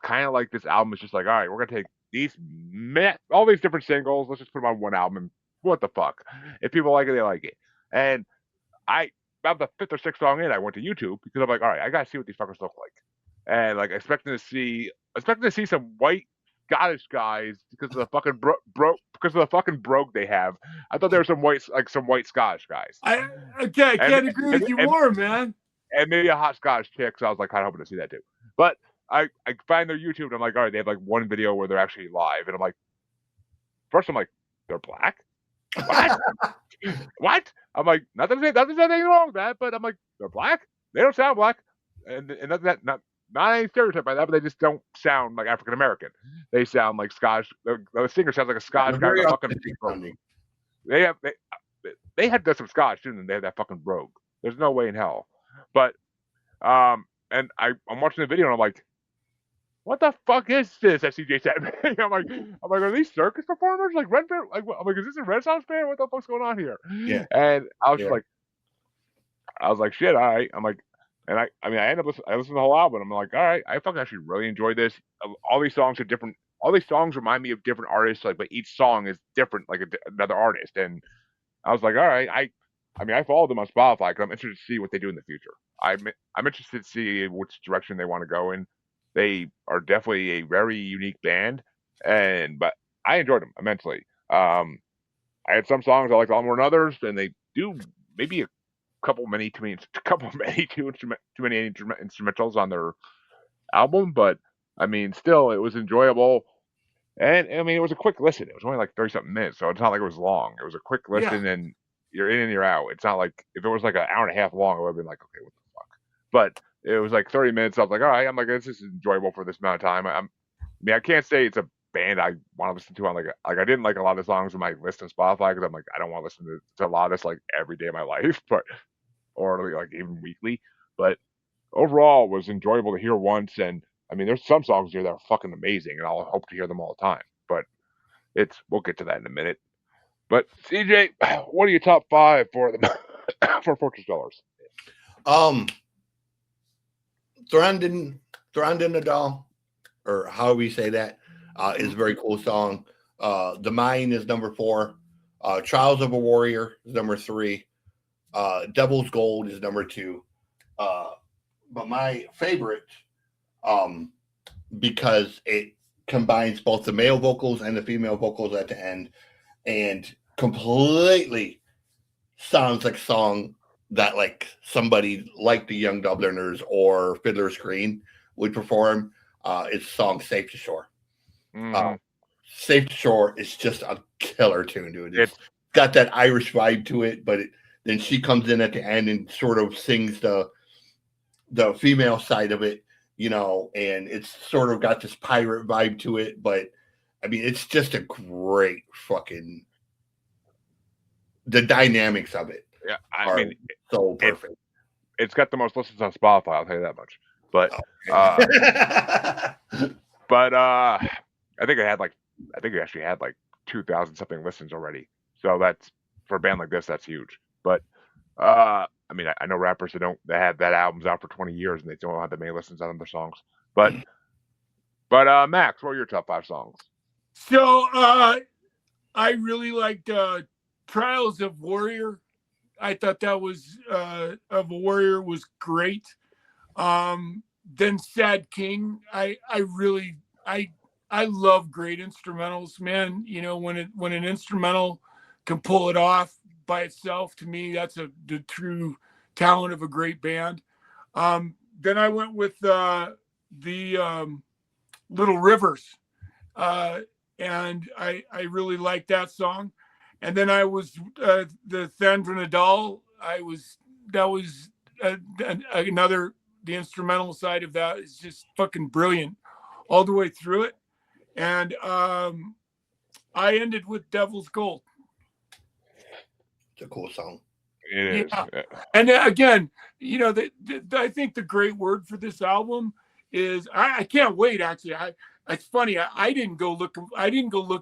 kind of like this album is just like, all right, we're gonna take all these different singles. Let's just put them on one album. What the fuck? If people like it, they like it. And I about the fifth or sixth song in, I went to YouTube because I'm like, all right, I gotta see what these fuckers look like, and like expecting to see some white Scottish guys because of the fucking because of the fucking brogue they have. I thought there were some white Scottish guys, I can't agree with you more, man. and maybe a hot Scottish chick. So I was like kind of hoping to see that too. But I find their YouTube and I'm like, all right, they have like one video where they're actually live, and I'm like, first I'm like, they're black. What? What? I'm like, not that there's anything wrong with that, but I'm like, they're black. They don't sound black, and not any stereotype by that, but they just don't sound like African American. They sound like Scottish. The singer sounds like a Scottish guy with a fucking brogue. They had some Scottish too, and they had that fucking brogue. There's no way in hell. But and I'm watching the video and I'm like, what the fuck is this? That CJ said. I'm like, are these circus performers? Like Red Fair? Like, I'm like, is this a Renaissance fair? What the fuck's going on here? Yeah. And I was just like, shit, all right. I'm like, and I end up I listened to the whole album. I'm like, all right, I fucking actually really enjoyed this. All these songs are different. All these songs remind me of different artists, like, but each song is different, like another artist. And I was like, all right, I follow them on Spotify because I'm interested to see what they do in the future. I'm interested to see which direction they want to go in. They are definitely a very unique band, but I enjoyed them immensely. I had some songs I liked a lot more than others, and they do maybe a couple many too many instrumentals on their album, but I mean, still, it was enjoyable. And I mean, it was a quick listen. It was only like 30 something minutes, so it's not like it was long. It was a quick listen, and you're in and you're out. It's not like if it was like an hour and a half long, it would have been like, okay, what the fuck? But it was like 30 minutes. I was like, all right. I'm like, this is enjoyable for this amount of time. I mean, I can't say it's a band I want to listen to on like I didn't like a lot of the songs on my list on Spotify because I'm like, I don't want to listen to a lot of this like every day of my life, or like even weekly. But overall, it was enjoyable to hear once. And I mean, there's some songs here that are fucking amazing, and I'll hope to hear them all the time. But we'll get to that in a minute. But CJ, what are your top 5 for the for Fortress Dwellers? Thornden Nadal, or how we say that, is a very cool song. The Mine is number 4. Trials of a Warrior is number 3. Devil's Gold is number 2. But my favorite, because it combines both the male vocals and the female vocals at the end, and completely sounds like a song that like somebody like the Young Dubliners or Fiddler's Green would perform. It's the song Safe to Shore. Safe to Shore is just a killer tune, dude. It's got that Irish vibe to it, but then she comes in at the end and sort of sings the female side of it, you know, and it's sort of got this pirate vibe to it. But I mean, it's just a great fucking, the dynamics of it. Yeah, I mean, so perfect. It's got the most listens on Spotify. I'll tell you that much. But I think it actually had like 2,000 something listens already. So that's, for a band like this, that's huge. But I mean, I know rappers that have that album's out for 20 years and they don't have that many listens on their songs. But Max, what are your top 5 songs? So I really liked Trials of Warrior. I thought that was of a Warrior was great. Then Sad King. I love great instrumentals, man. You know, when an instrumental can pull it off by itself, to me, that's the true talent of a great band. Then I went with the Little Rivers, and I really liked that song. And then I was the Thornden Nadal. That was another, the instrumental side of that is just fucking brilliant all the way through it. And I ended with Devil's Gold. It's a cool song. It is. Yeah. And again, you know, I think the great word for this album is I can't wait. Actually, it's funny. I didn't go look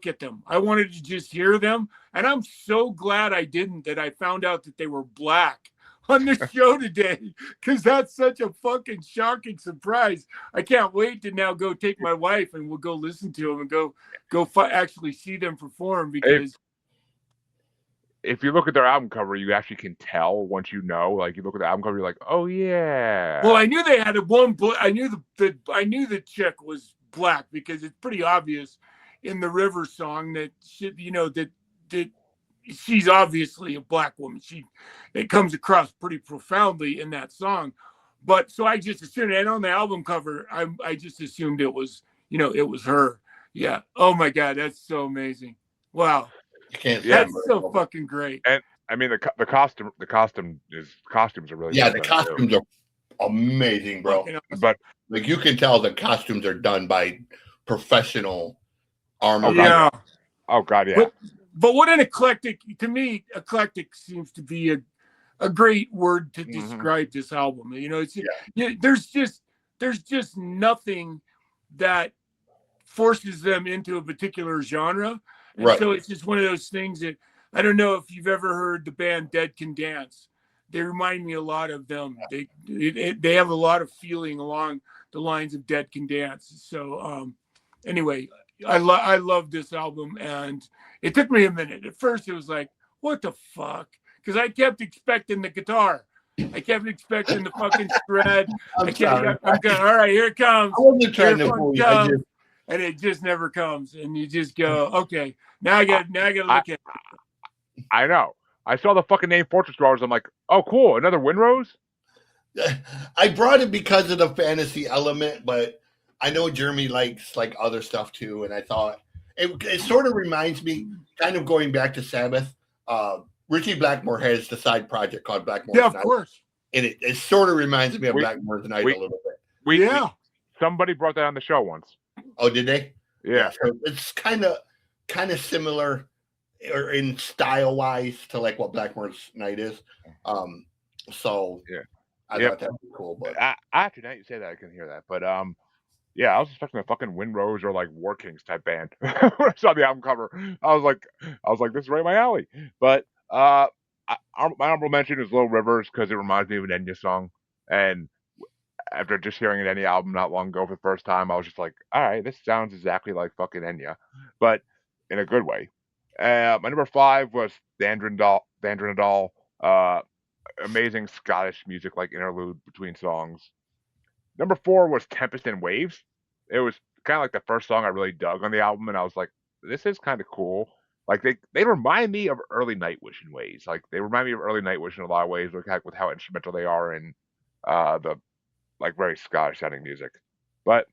at them. I wanted to just hear them, and I'm so glad I didn't. That I found out that they were black on the show today because that's such a fucking shocking surprise. I can't wait to now go take my wife and we'll go listen to them and actually see them perform because. If you look at their album cover, you actually can tell once you know. Like you look at the album cover, you're like, oh yeah. Well, I knew they had I knew the chick was black because it's pretty obvious in the River song that that she's obviously a black woman. It comes across pretty profoundly in that song. But so I just assumed, and on the album cover, I just assumed it was it was her. Yeah. Oh my God, that's so amazing. Wow. That's so fucking great. And I mean the costumes are really the costumes are amazing, bro. Awesome. But like you can tell the costumes are done by professional armor. Yeah. Oh God, yeah. But what an eclectic, to me, eclectic seems to be a great word to describe this album. There's just nothing that forces them into a particular genre. And so it's just one of those things that I don't know if you've ever heard the band Dead Can Dance. They remind me a lot of them. They have a lot of feeling along the lines of Dead Can Dance. So anyway, I love this album, and it took me a minute. At first, it was like, what the fuck? Because I kept expecting the guitar. I kept expecting the fucking shred. I'm going, all right, here it comes. I wasn't trying to fool you. And it just never comes, and you just go, okay. Now I got to look at it. I know. I saw the fucking name Fortress Dwellers. I'm like, oh, cool, another Windrose. I brought it because of the fantasy element, but I know Jeremy likes like other stuff too, and I thought it sort of reminds me, kind of going back to Sabbath. Richie Blackmore has the side project called Blackmore's Night. Yeah, of course. And it sort of reminds me of Blackmore's Night a little bit. Somebody brought that on the show once. Oh, did they? Yeah. So it's kind of similar, or in style wise, to like what Blackmore's Night is. So yeah, I thought that was cool. But after that, you say that I can hear that. But yeah, I was expecting a fucking Windrose or like War Kings type band when I saw the album cover. I was like, this is right up my alley. But my honorable mention is Little Rivers because it reminds me of an Enya song, and after just hearing an Enya album not long ago for the first time, I was just like, all right, this sounds exactly like fucking Enya, but in a good way. My number 5 was Dandrenadal. Amazing Scottish music, like interlude between songs. Number 4 was Tempest and Waves. It was kind of like the first song I really dug on the album, and I was like, this is kind of cool. Like they remind me of early Nightwish in ways. Like they remind me of early Nightwish in a lot of ways, with how instrumental they are and the like very Scottish sounding music. But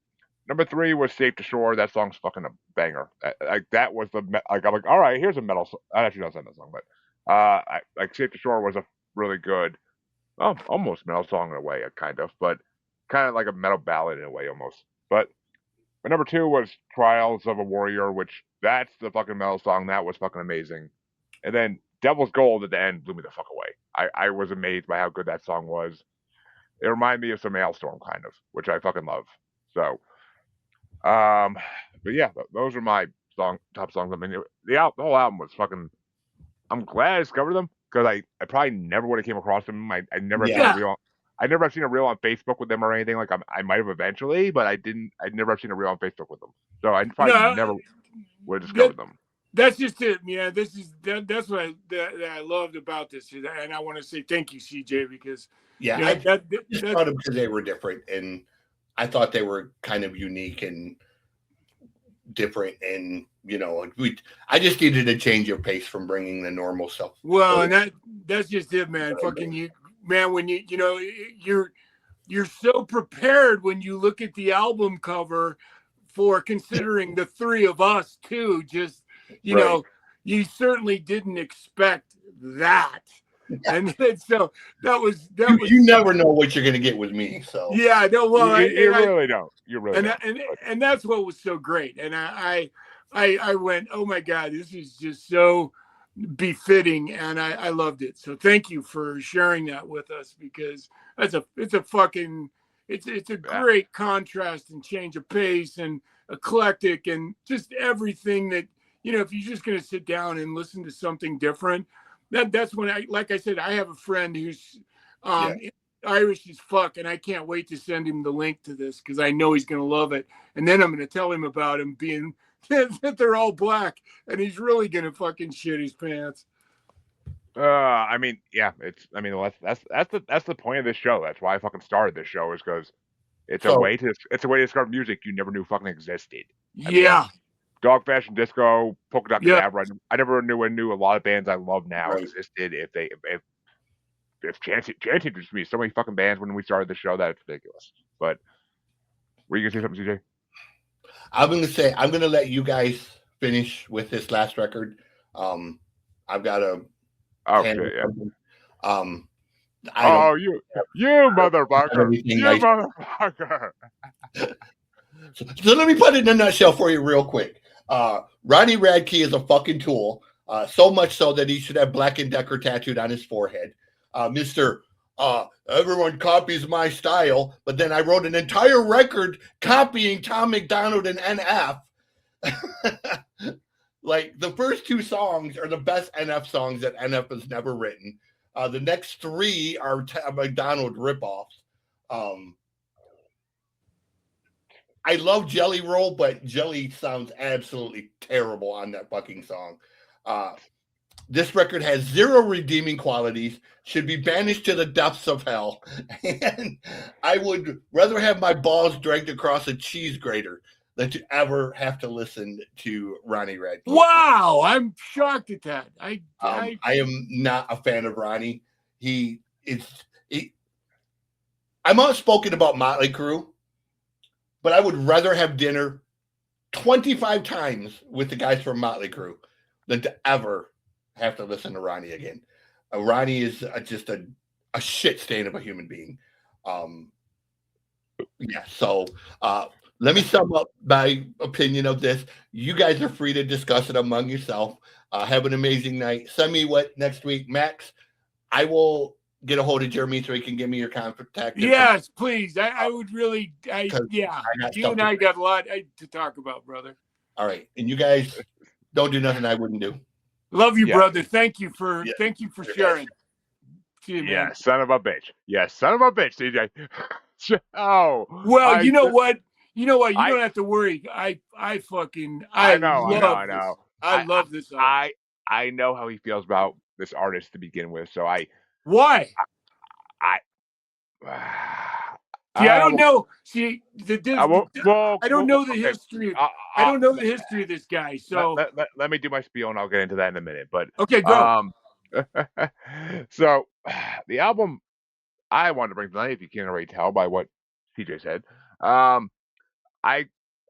number 3 was Safe to Shore. That song's fucking a banger. Like that was I'm like, all right, here's a metal song. I actually don't say that song, but like Safe to Shore was a really good, almost metal song in a way, kind of, but kind of like a metal ballad in a way almost. But my number 2 was Trials of a Warrior, which that's the fucking metal song. That was fucking amazing. And then Devil's Gold at the end blew me the fuck away. I was amazed by how good that song was. It reminded me of some Maelstrom kind of, which I fucking love. So, but yeah, those are my top songs. I mean, the whole album was fucking. I'm glad I discovered them because I probably never would have came across them. I never seen a reel. I never have seen a reel on Facebook with them or anything. Like I might have eventually, but I never have seen a reel on Facebook with them. So I probably never would have discovered them. That's just it, man. That's what I loved about this, and I want to say thank you, CJ, because I just thought them because they were different, and I thought they were kind of unique and different, and I just needed a change of pace from bringing the normal stuff. Well, and that's just it, man. Fucking you, man. When you're so prepared when you look at the album cover for considering the three of us too. Just you certainly didn't expect that. And so that was you never know what you're gonna get with me. So yeah, no, well, you really don't. You really don't. And that's what was so great. And I went, oh my God, this is just so befitting, and I loved it. So thank you for sharing that with us, because it's a great contrast and change of pace and eclectic and just everything that, if you're just going to sit down and listen to something different, that's when like I said, I have a friend who's Irish as fuck, and I can't wait to send him the link to this because I know he's gonna love it. And then I'm gonna tell him about him being that they're all black, and he's really gonna fucking shit his pants. I mean, yeah, that's the point of this show. That's why I fucking started this show, is because it's a way to discover music you never knew fucking existed. Yeah. I mean, Dog Fashion Disco, Polka Dot Cadabra. I never knew a lot of bands I love now existed. If Chance introduced me so many fucking bands when we started the show, that's ridiculous. But were you gonna say something, CJ? I'm gonna let you guys finish with this last record. I've got a shit, yeah. You motherfucker! You motherfucker! So let me put it in a nutshell for you real quick. Ronnie Radke is a fucking tool. So much so that he should have Black & Decker tattooed on his forehead. Mr. Everyone copies my style, but then I wrote an entire record copying Tom McDonald and NF. Like, the first two songs are the best NF songs that NF has never written. The next three are McDonald ripoffs. I love Jelly Roll, but Jelly sounds absolutely terrible on that fucking song. This record has zero redeeming qualities, should be banished to the depths of hell, and I would rather have my balls dragged across a cheese grater than to ever have to listen to Ronnie Radke. Wow, I'm shocked at that. I am not a fan of Ronnie. I'm outspoken about Motley Crue, but I would rather have dinner 25 times with the guys from Motley Crue than to ever have to listen to Ronnie again. Ronnie is just a shit stain of a human being. So let me sum up my opinion of this. You guys are free to discuss it among yourself. Have an amazing night. Send me what next week, Max. I will get a hold of Jeremy so he can give me your contact. Yes, please. I would really. You and I got a lot to talk about, brother. All right, and you guys don't do nothing I wouldn't do. Love you, brother. Thank you for sharing. See you, man. Son of a bitch. Yeah, son of a bitch, CJ. Well, you know what? You don't have to worry. I know. I love this album. I know how he feels about this artist to begin with, so why? I don't know. See, I don't know the history. I don't know the history of this guy. So let me do my spiel, and I'll get into that in a minute. But okay, go. So the album I wanted to bring tonight, if you can't already tell by what TJ said, I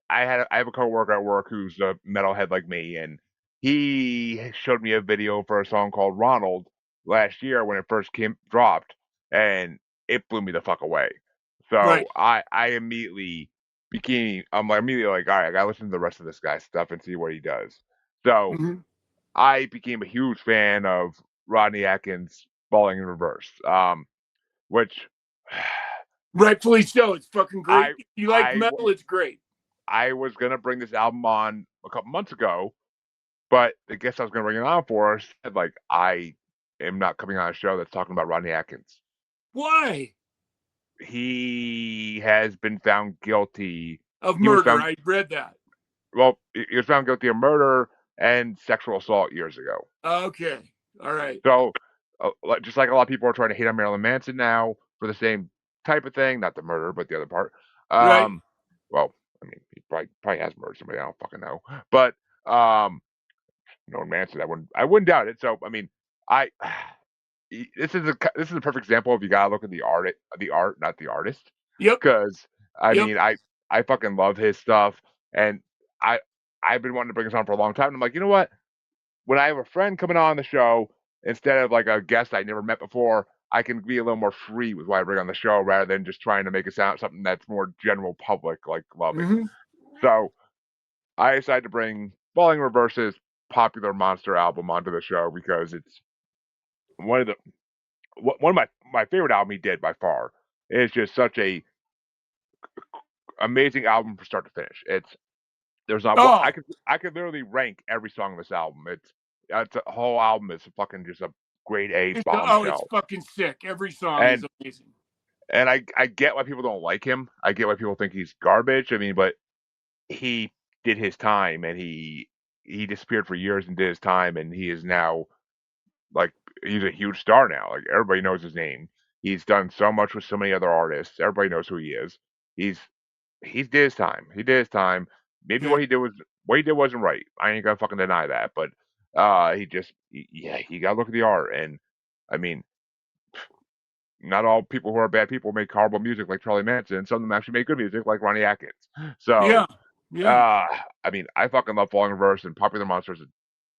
have a coworker at work who's a metalhead like me, and he showed me a video for a song called Ronald last year when it first dropped, and it blew me the fuck away. So I immediately I'm immediately like, all right, I gotta listen to the rest of this guy's stuff and see what he does. So I became a huge fan of Rodney Atkins' Balling in Reverse, which rightfully so. It's fucking great. You like metal? It's great. I was gonna bring this album on a couple months ago, but the guest I was gonna bring it on for said, like, I am not coming on a show that's talking about Rodney Atkins. Why? He has been found guilty of murder. I read that. Well, he was found guilty of murder and sexual assault years ago. Okay. All right. So, just like a lot of people are trying to hate on Marilyn Manson now for the same type of thing, not the murder, but the other part. Right. Well, I mean, he probably has murdered somebody. I don't fucking know. But knowing Manson, I wouldn't doubt it. So, I mean, this is a perfect example of you gotta look at the art, not the artist. Yep. Because I mean, I fucking love his stuff, and I've been wanting to bring this on for a long time. And I'm like, you know what? When I have a friend coming on the show, instead of like a guest I never met before, I can be a little more free with what I bring on the show rather than just trying to make it sound something that's more general public, like loving. Mm-hmm. So I decided to bring Balling Reverse's Popular Monster album onto the show because it's one of my favorite album he did by far. It's just such a amazing album from start to finish. There's not I could literally rank every song on this album. It's a whole album is fucking just a grade A It's bombshell. fucking sick. Every song is And amazing. and I get why people don't like him. I get why people think he's garbage. I mean, but he did his time, and he disappeared for years and did his time, and he is now like he's a huge star now. Like everybody knows his name. He's done so much with so many other artists. Everybody knows who he is. He's he's did his time. He did his time. Maybe Okay. what he did wasn't right. I ain't gonna fucking deny that. But yeah, you gotta look at the art. And I mean, not all people who are bad people make horrible music like Charlie Manson. Some of them actually make good music like Ronnie Atkins. Yeah. So Yeah. I mean, I fucking love Falling Reverse, and Popular Monster is a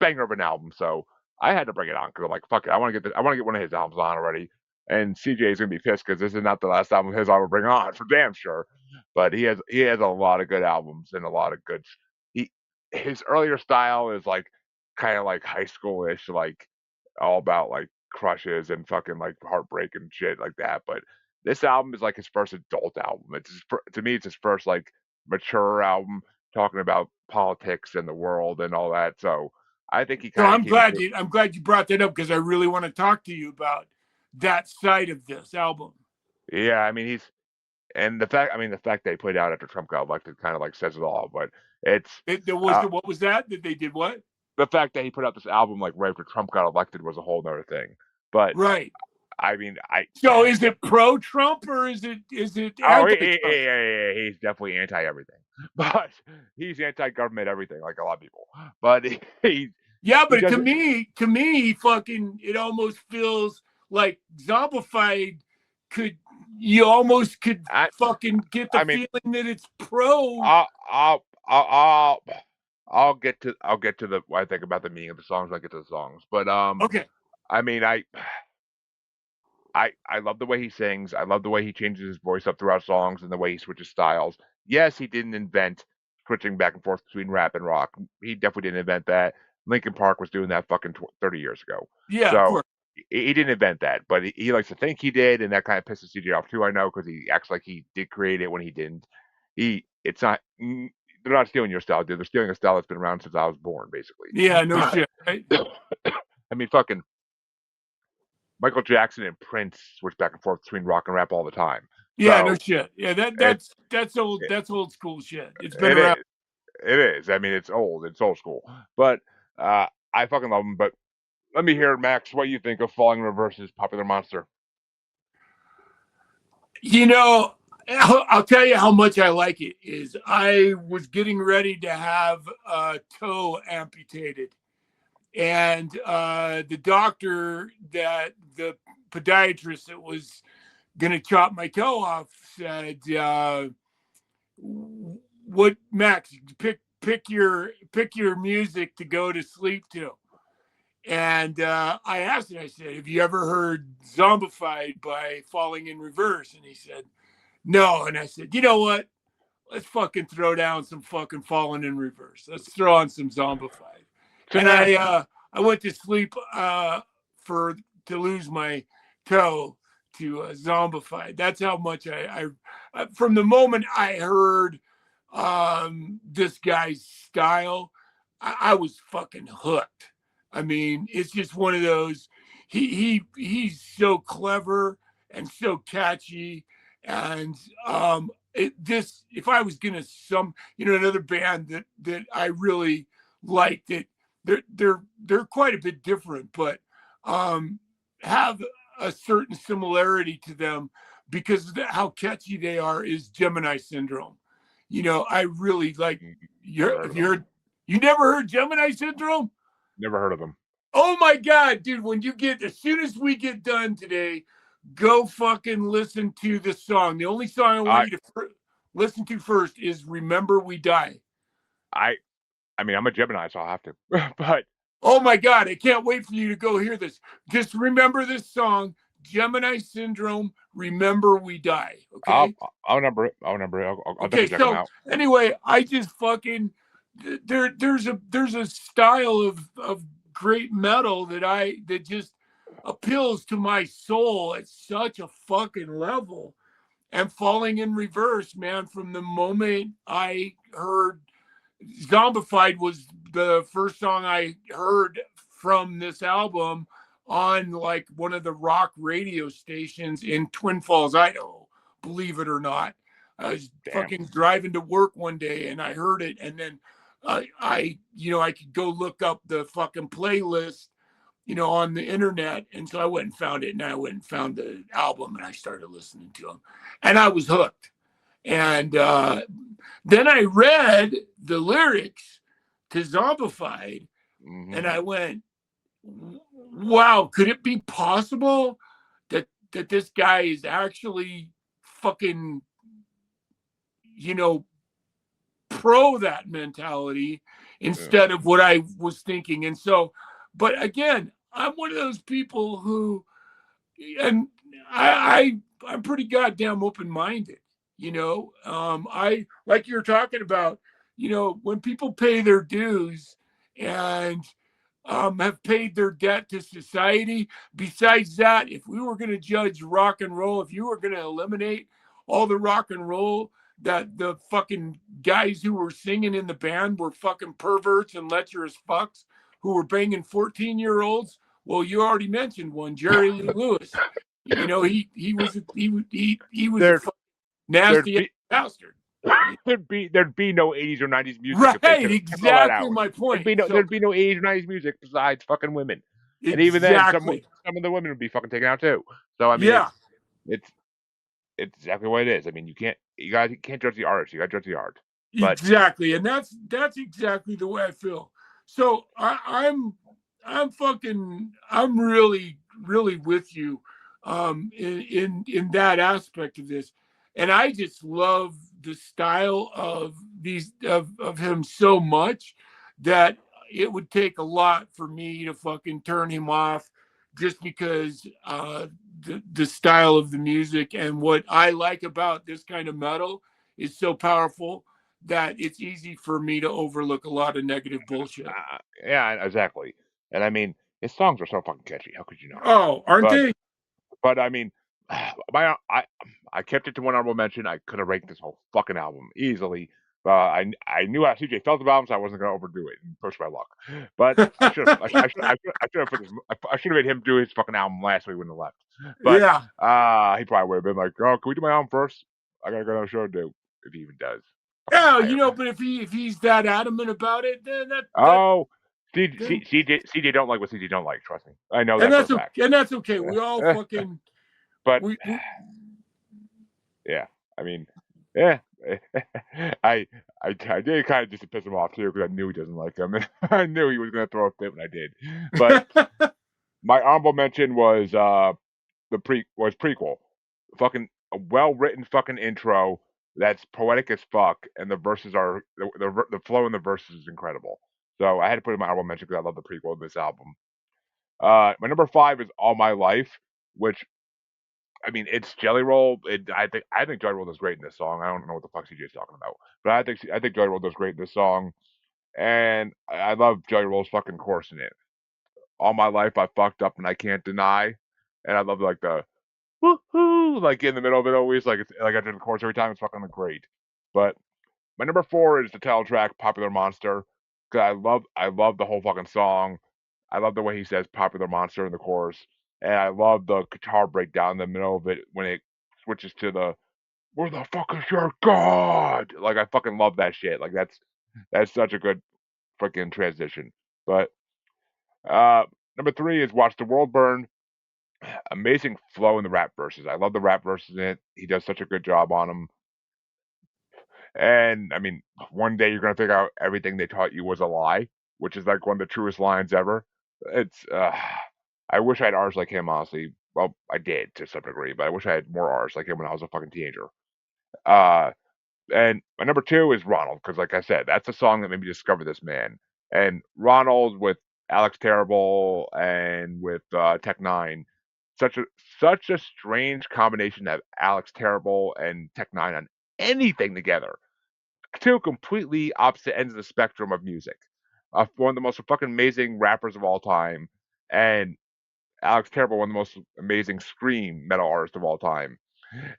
banger of an album. So I had to bring it on because I'm like, fuck it, I want to get one of his albums on already. And CJ is gonna be pissed because this is not the last album of his I will bring on for damn sure. But he has a lot of good albums and a lot of good. He his earlier style is like kind of like high schoolish, like all about like crushes and fucking like heartbreak and shit like that. But this album is like his first adult album. To me, it's his first like mature album talking about politics and the world and all that. So I think he So kind of came into it. I'm glad you brought that up because I really want to talk to you about that side of this album. Yeah, I mean the fact that he put it out after Trump got elected kind of like says it all. But it's uh, What was that? That they did what? the fact that he put out this album like right after Trump got elected was a whole nother thing. But Right. I mean, So is it pro Trump or is it oh, anti Trump? he's definitely anti everything, but he's anti government everything like a lot of people. But Yeah, he but to doesn't. me, fucking, it almost feels like Zombified you almost could I fucking get the I mean, feeling that it's pro. I'll I'll I'll I'll get to the what I think about the meaning of the songs when I get to the songs. But Okay. I mean I love the way he sings. I love the way he changes his voice up throughout songs and the way he switches styles. Yes, he didn't invent switching back and forth between rap and rock. He definitely didn't invent that. Linkin Park was doing that fucking 30 years ago. Yeah, of So course. he didn't invent that, but he likes to think he did, and that kind of pisses CJ off too. I know because he acts like he did create it when he didn't. It's not. They're not stealing your style, dude. They're stealing a style that's been around since I was born, basically. Yeah, no shit. Right? I mean, fucking Michael Jackson and Prince switch back and forth between rock and rap all the time. Yeah, no So shit. Yeah, it that's old school shit. It's been it around. is. It is. I mean, it's old. It's old school. But I fucking love them. But let me hear, Max, what you think of Falling Reverse's Popular Monster. You know, I'll tell you how much I like it. Is I was getting ready to have a toe amputated, and the doctor, that the podiatrist that was going to chop my toe off, said, "What, Max? Pick your music to go to sleep to." And I asked him, I said, "Have you ever heard Zombified by Falling in Reverse?" And he said, "No." And I said, "You know what? Let's fucking throw down some fucking Falling in Reverse. Let's throw on some Zombified." And I went to sleep to lose my toe to Zombified. That's how much I from the moment I heard this guy's style, I was fucking hooked. I mean, it's just one of those. He's so clever and so catchy, and if I was gonna another band that I really liked, it they're quite a bit different, but have a certain similarity to them because of how catchy they are. Is Gemini Syndrome. I really like. You never heard Gemini Syndrome? Never heard of them. Oh my God, dude, as soon as we get done today, go fucking listen to this song. The only song I want you to listen to first is Remember We Die. I mean, I'm a Gemini, so I'll have to. But oh my God, I can't wait for you to go hear this. Just remember this song, Gemini Syndrome, Remember We Die. Okay. I'll remember it. I'll okay, definitely check them out. Anyway, I just fucking there's a style of great metal that just appeals to my soul at such a fucking level. And Falling in Reverse, man, from the moment I heard Zombified was the first song I heard from this album on like one of the rock radio stations in Twin Falls, Idaho, believe it or not. I was fucking driving to work one day and I heard it, and then I could go look up the fucking playlist, on the internet. And so I went and found it, and I went and found the album, and I started listening to them, and I was hooked. And then I read the lyrics to Zombified, and I went, wow, could it be possible that this guy is actually fucking, pro that mentality instead of what I was thinking. And so, but again, I'm one of those people who, and I'm pretty goddamn open-minded. I, like you're talking about, when people pay their dues and have paid their debt to society. Besides that, if we were going to judge rock and roll, if you were going to eliminate all the rock and roll, that the fucking guys who were singing in the band were fucking perverts and lecherous fucks who were banging 14-year-olds. Well, you already mentioned one, Jerry Lee Lewis. He was a nasty bastard. There'd be no 80s or 90s music. Right, exactly my point. There'd be no 80s or 90s music besides fucking women. Exactly. And even then, some of the women would be fucking taken out too. So I mean, yeah, it's exactly what it is. I mean, you can't judge the artist. You got to judge the art. Exactly, and that's exactly the way I feel. So I'm really with you in that aspect of this. And I just love the style of him so much that it would take a lot for me to fucking turn him off, just because the style of the music and what I like about this kind of metal is so powerful that it's easy for me to overlook a lot of negative bullshit. Yeah, exactly. And I mean, his songs are so fucking catchy. How could you not? Oh, aren't they? But I mean, I kept it to one honorable mention. I could have ranked this whole fucking album easily. I knew how CJ felt about him, so I wasn't going to overdo it and push my luck. But I should have made him do his fucking album last week when he left. But he probably would have been like, "Oh, can we do my album first? I gotta go to a show to do." If he even does. Yeah, but if he's that adamant about it, then CJ don't like what CJ don't like. Trust me, I know that for a fact. And that's okay. We all fucking. But yeah, I mean, yeah, I did kind of just to piss him off too, because I knew he doesn't like him, and I knew he was gonna throw a fit when I did. But my honorable mention was prequel, fucking a well written fucking intro that's poetic as fuck, and the verses are the flow in the verses is incredible. So I had to put in my honorable mention because I love the prequel of this album. My number 5 is All My Life, which, I mean, it's Jelly Roll. I think Jelly Roll does great in this song. I don't know what the fuck CJ's talking about, but I think Jelly Roll does great in this song, and I love Jelly Roll's fucking chorus in it. All my life I fucked up and I can't deny, and I love like the woohoo, like in the middle of it always, like it's like I do the chorus every time. It's fucking great. But my number 4 is the title track, Popular Monster, because I love the whole fucking song. I love the way he says Popular Monster in the chorus, and I love the guitar breakdown in the middle of it when it switches to the "Where the fuck is your god?" Like I fucking love that shit. Like that's such a good freaking transition. But number 3 is Watch the World Burn. Amazing flow in the rap verses. I love the rap verses in it. He does such a good job on them. And I mean, one day you're gonna figure out everything they taught you was a lie, which is like one of the truest lines ever. It's I wish I had R's like him, honestly. Well, I did to some degree, but I wish I had more R's like him when I was a fucking teenager. And my number 2 is Ronald, because like I said, that's the song that made me discover this man. And Ronald with Alex Terrible and with Tech Nine, such a strange combination to have Alex Terrible and Tech Nine on anything together. Two completely opposite ends of the spectrum of music. One of the most fucking amazing rappers of all time, and Alex Terrible, one of the most amazing scream metal artists of all time.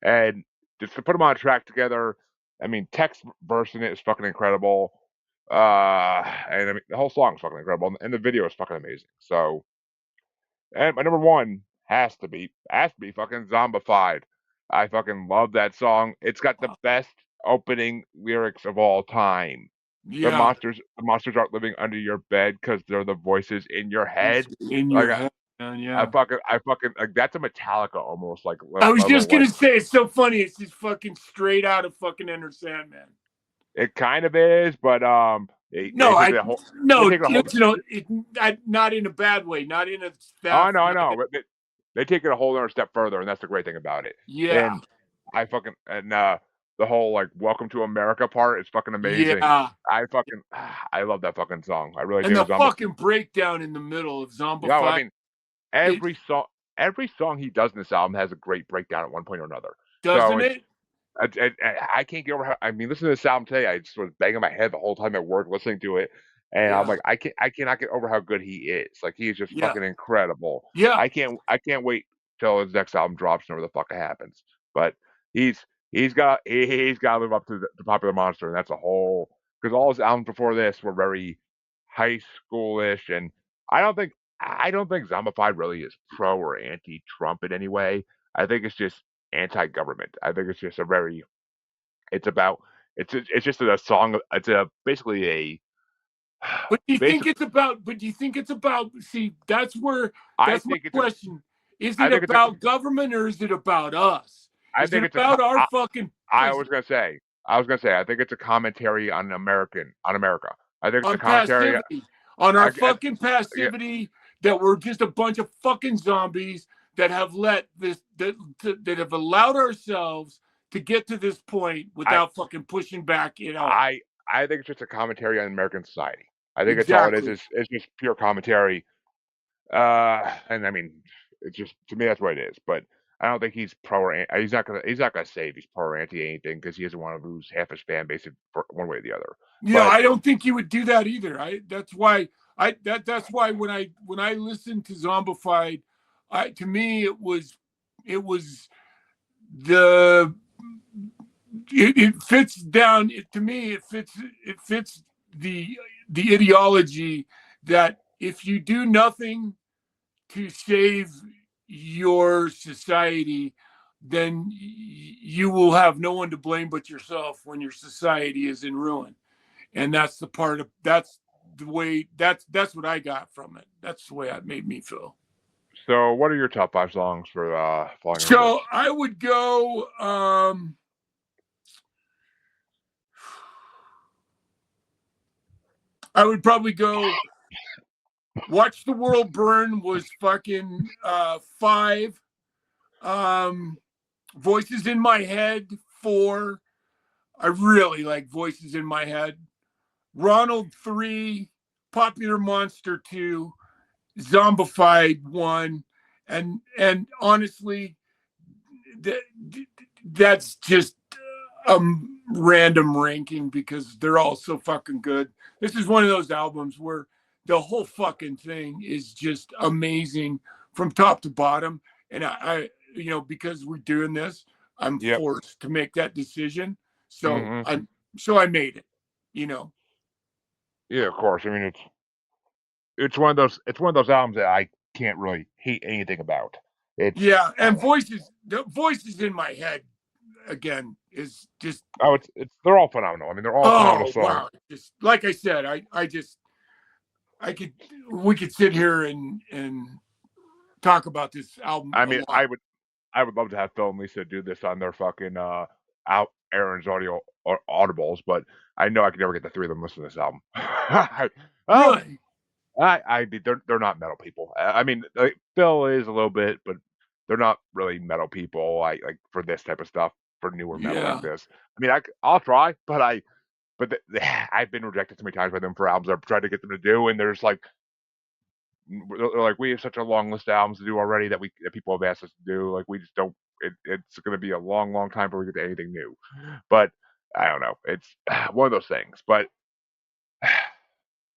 And just to put them on a track together, I mean, Tech's verse in it is fucking incredible. And I mean, the whole song is fucking incredible, and the video is fucking amazing. So, And my number one has to be fucking Zombified. I fucking love that song. It's got the best opening lyrics of all time. Yeah, The monsters aren't living under your bed because they're the voices in your it's head. in Like your head, man. I Yeah. fucking like that's a Metallica almost like I was level. just gonna Like say, it's so funny. It's just fucking straight out of fucking Enter Sandman. it kind of is, but they No, take the whole they no, take a whole. not in a bad way, not in a Oh, fast. I know. But they take it a whole other step further, and that's the great thing about it. Yeah, And I fucking and the whole like "Welcome to America" part is fucking amazing. yeah, I fucking I love that fucking song. I really and do. the fucking breakdown in the middle of Yeah, I Zombified, mean it every song he does in this album has a great breakdown at one point or another. So doesn't it's it? I can't get over how I mean, listening to this album today, I just was banging my head the whole time at work listening to it, and I'm Yeah, like, I cannot get over how good he is. Like he is just yeah, fucking incredible. yeah. I can't wait till his next album drops and whatever the fuck it happens. But he's he's got to live up to the Popular Monster, and that's a whole because all his albums before this were very high schoolish, and I don't think Zombified really is pro or anti Trump in any way. I think it's just anti-government. I think it's just a very it's about it's just a song. It's a basically a But do you think basic. it's about? But do you think it's about? See, I that's my think it's a. question. Is I it think it's a. about government or is it about us? I Is it think it's a. about our fucking I was gonna say. I was gonna say. I think it's a commentary on America. I think it's a on commentary. passivity, on our I fucking yeah, passivity that we're just a bunch of fucking zombies that have let this that have allowed ourselves to get to this point I without fucking pushing back at all. I I think it's just a commentary on American society. I think it's all it is. Exactly. It's just pure commentary. And I mean, it's just to me that's what it is. But I don't think he's pro or he's not gonna say if he's pro or anti anything because he doesn't want to lose half his fan base for one way or the other. Yeah, But I don't think you would do that either. That's why when I listened to Zombified, to me it was the it fits down to me it fits the the ideology that if you do nothing to save your society, then you will have no one to blame but yourself when your society is in ruin. And that's the way that's what I got from it. That's the way it made me feel. so, what are your top five songs for Falling in Reverse? So I would go I would probably go Watch the World Burn was fucking 5. Voices in My Head 4. I really like Voices in My Head. Ronald 3, Popular Monster 2, Zombified 1, and honestly, that that's just a random ranking because they're all so fucking good. This is one of those albums where the whole fucking thing is just amazing from top to bottom. And because we're doing this, I'm Yep. forced to make that decision. So hmm I made it. You know. Yeah, of course. I mean, it's one of those albums that I can't really hate anything about. It's Yeah, I and the voices in my head again is just oh, it's they're all phenomenal. I mean, they're all phenomenal oh songs. wow. Just like I said, I could we could sit here and talk about this album I a mean, lot. I would love to have Phil and Lisa do this on their fucking out Aaron's audio or audibles, but I know I could never get the three of them listening to this album. um, Really? they're not metal people. I mean, like, Phil is a little bit, but they're not really metal people. Like for this type of stuff, for newer metal like Yeah. this. I mean, I'll try, but I've been rejected so many times by them for albums I've tried to get them to do, and there's like they're like we have such a long list of albums to do already that people have asked us to do. Like we just don't. It's going to be a long time before we get to anything new. But I don't know. It's one of those things. But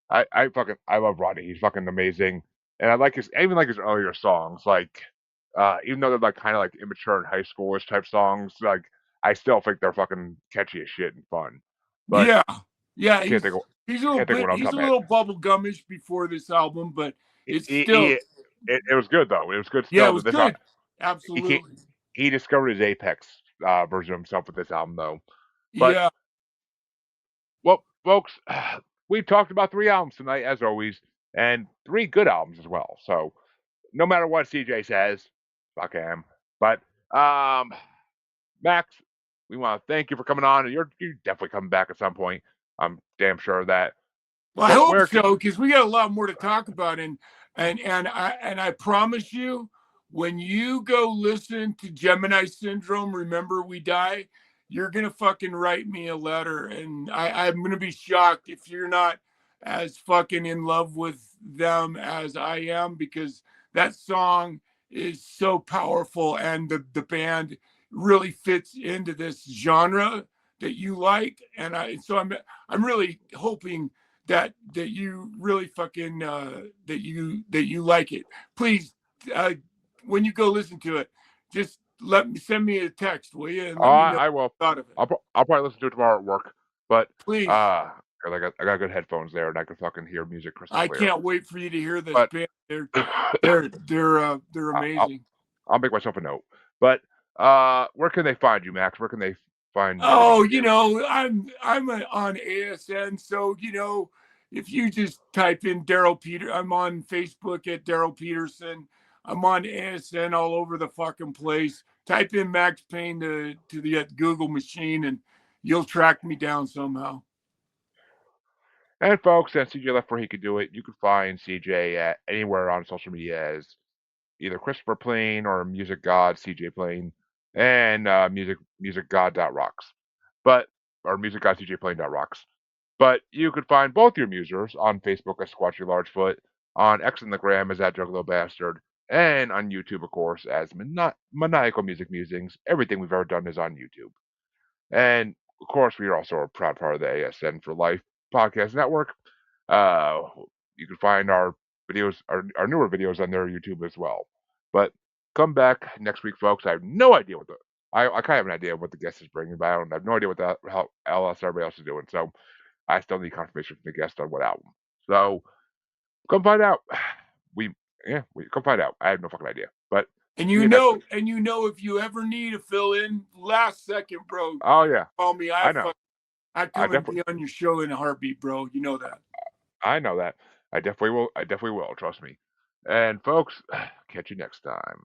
I love Rodney. He's fucking amazing, and I even like his earlier songs. Like even though they're like kind of like immature and high schoolish type songs, like I still think they're fucking catchy as shit and fun. But Yeah. Yeah, I can't think of what I'm he's a talking little about. bubble gummish before this album, but it's He still it was good though. It was good Yeah, it still. was This good. he can't, Absolutely. he discovered his apex version of himself with this album though. But Yeah. well, folks, we've talked about 3 albums tonight as always, and 3 good albums as well. So no matter what CJ says, fuck him. But Maxx, we want to thank you for coming on, and you're definitely coming back at some point. I'm damn sure of that. Well, I But hope where can so, because we got a lot more to talk about, and I promise you, when you go listen to Gemini Syndrome, Remember We Die, you're gonna fucking write me a letter, and I'm gonna be shocked if you're not as fucking in love with them as I am, because that song is so powerful, and the band really fits into this genre that you like, and I'm really hoping that you really fucking that you like it. Please, when you go listen to it, just send me a text, will you, and let me know I will. what you thought of it. I'll probably listen to it tomorrow at work. But Please. 'cause I got good headphones there, and I can fucking hear music crystal I clear. can't wait for you to hear this But band. They're I'll amazing. make myself a note. But where can they find you, Maxx? Where can they find Oh, you? I'm on ASN, so if you just type in Daryl Peter, I'm on Facebook at Daryl Peterson. I'm on ASN all over the fucking place. Type in Maxx Payne to the Google machine, and you'll track me down somehow. And folks, since CJ left where he could do it, you can find CJ at anywhere on social media as either Christopher Plain or Music God CJ Plain, and musicgod.rocks. But or musicgodcjplain.rocks. But you could find both your musers on Facebook as Squatchy Largefoot, on X and the Gram as that Juggalo Bastard, and on YouTube, of course, as Maniacal Music Musings. Everything we've ever done is on YouTube. And of course, we are also a proud part of the ASN for Life podcast network. Uh, you can find our videos, our newer videos on their YouTube as well. But come back next week, folks. I have no idea what I kind of have an idea of what the guest is bringing, but I have no idea what how else everybody else is doing. So I still need confirmation from the guest on what album. So come find out. We come find out. I have no fucking idea. But And see you next week. if you ever need a fill in last second, bro, Oh yeah, call me. I know. I I come and definitely. be on your show in a heartbeat, bro. You know that. I know that. I definitely will. I definitely will. Trust me. And folks, catch you next time.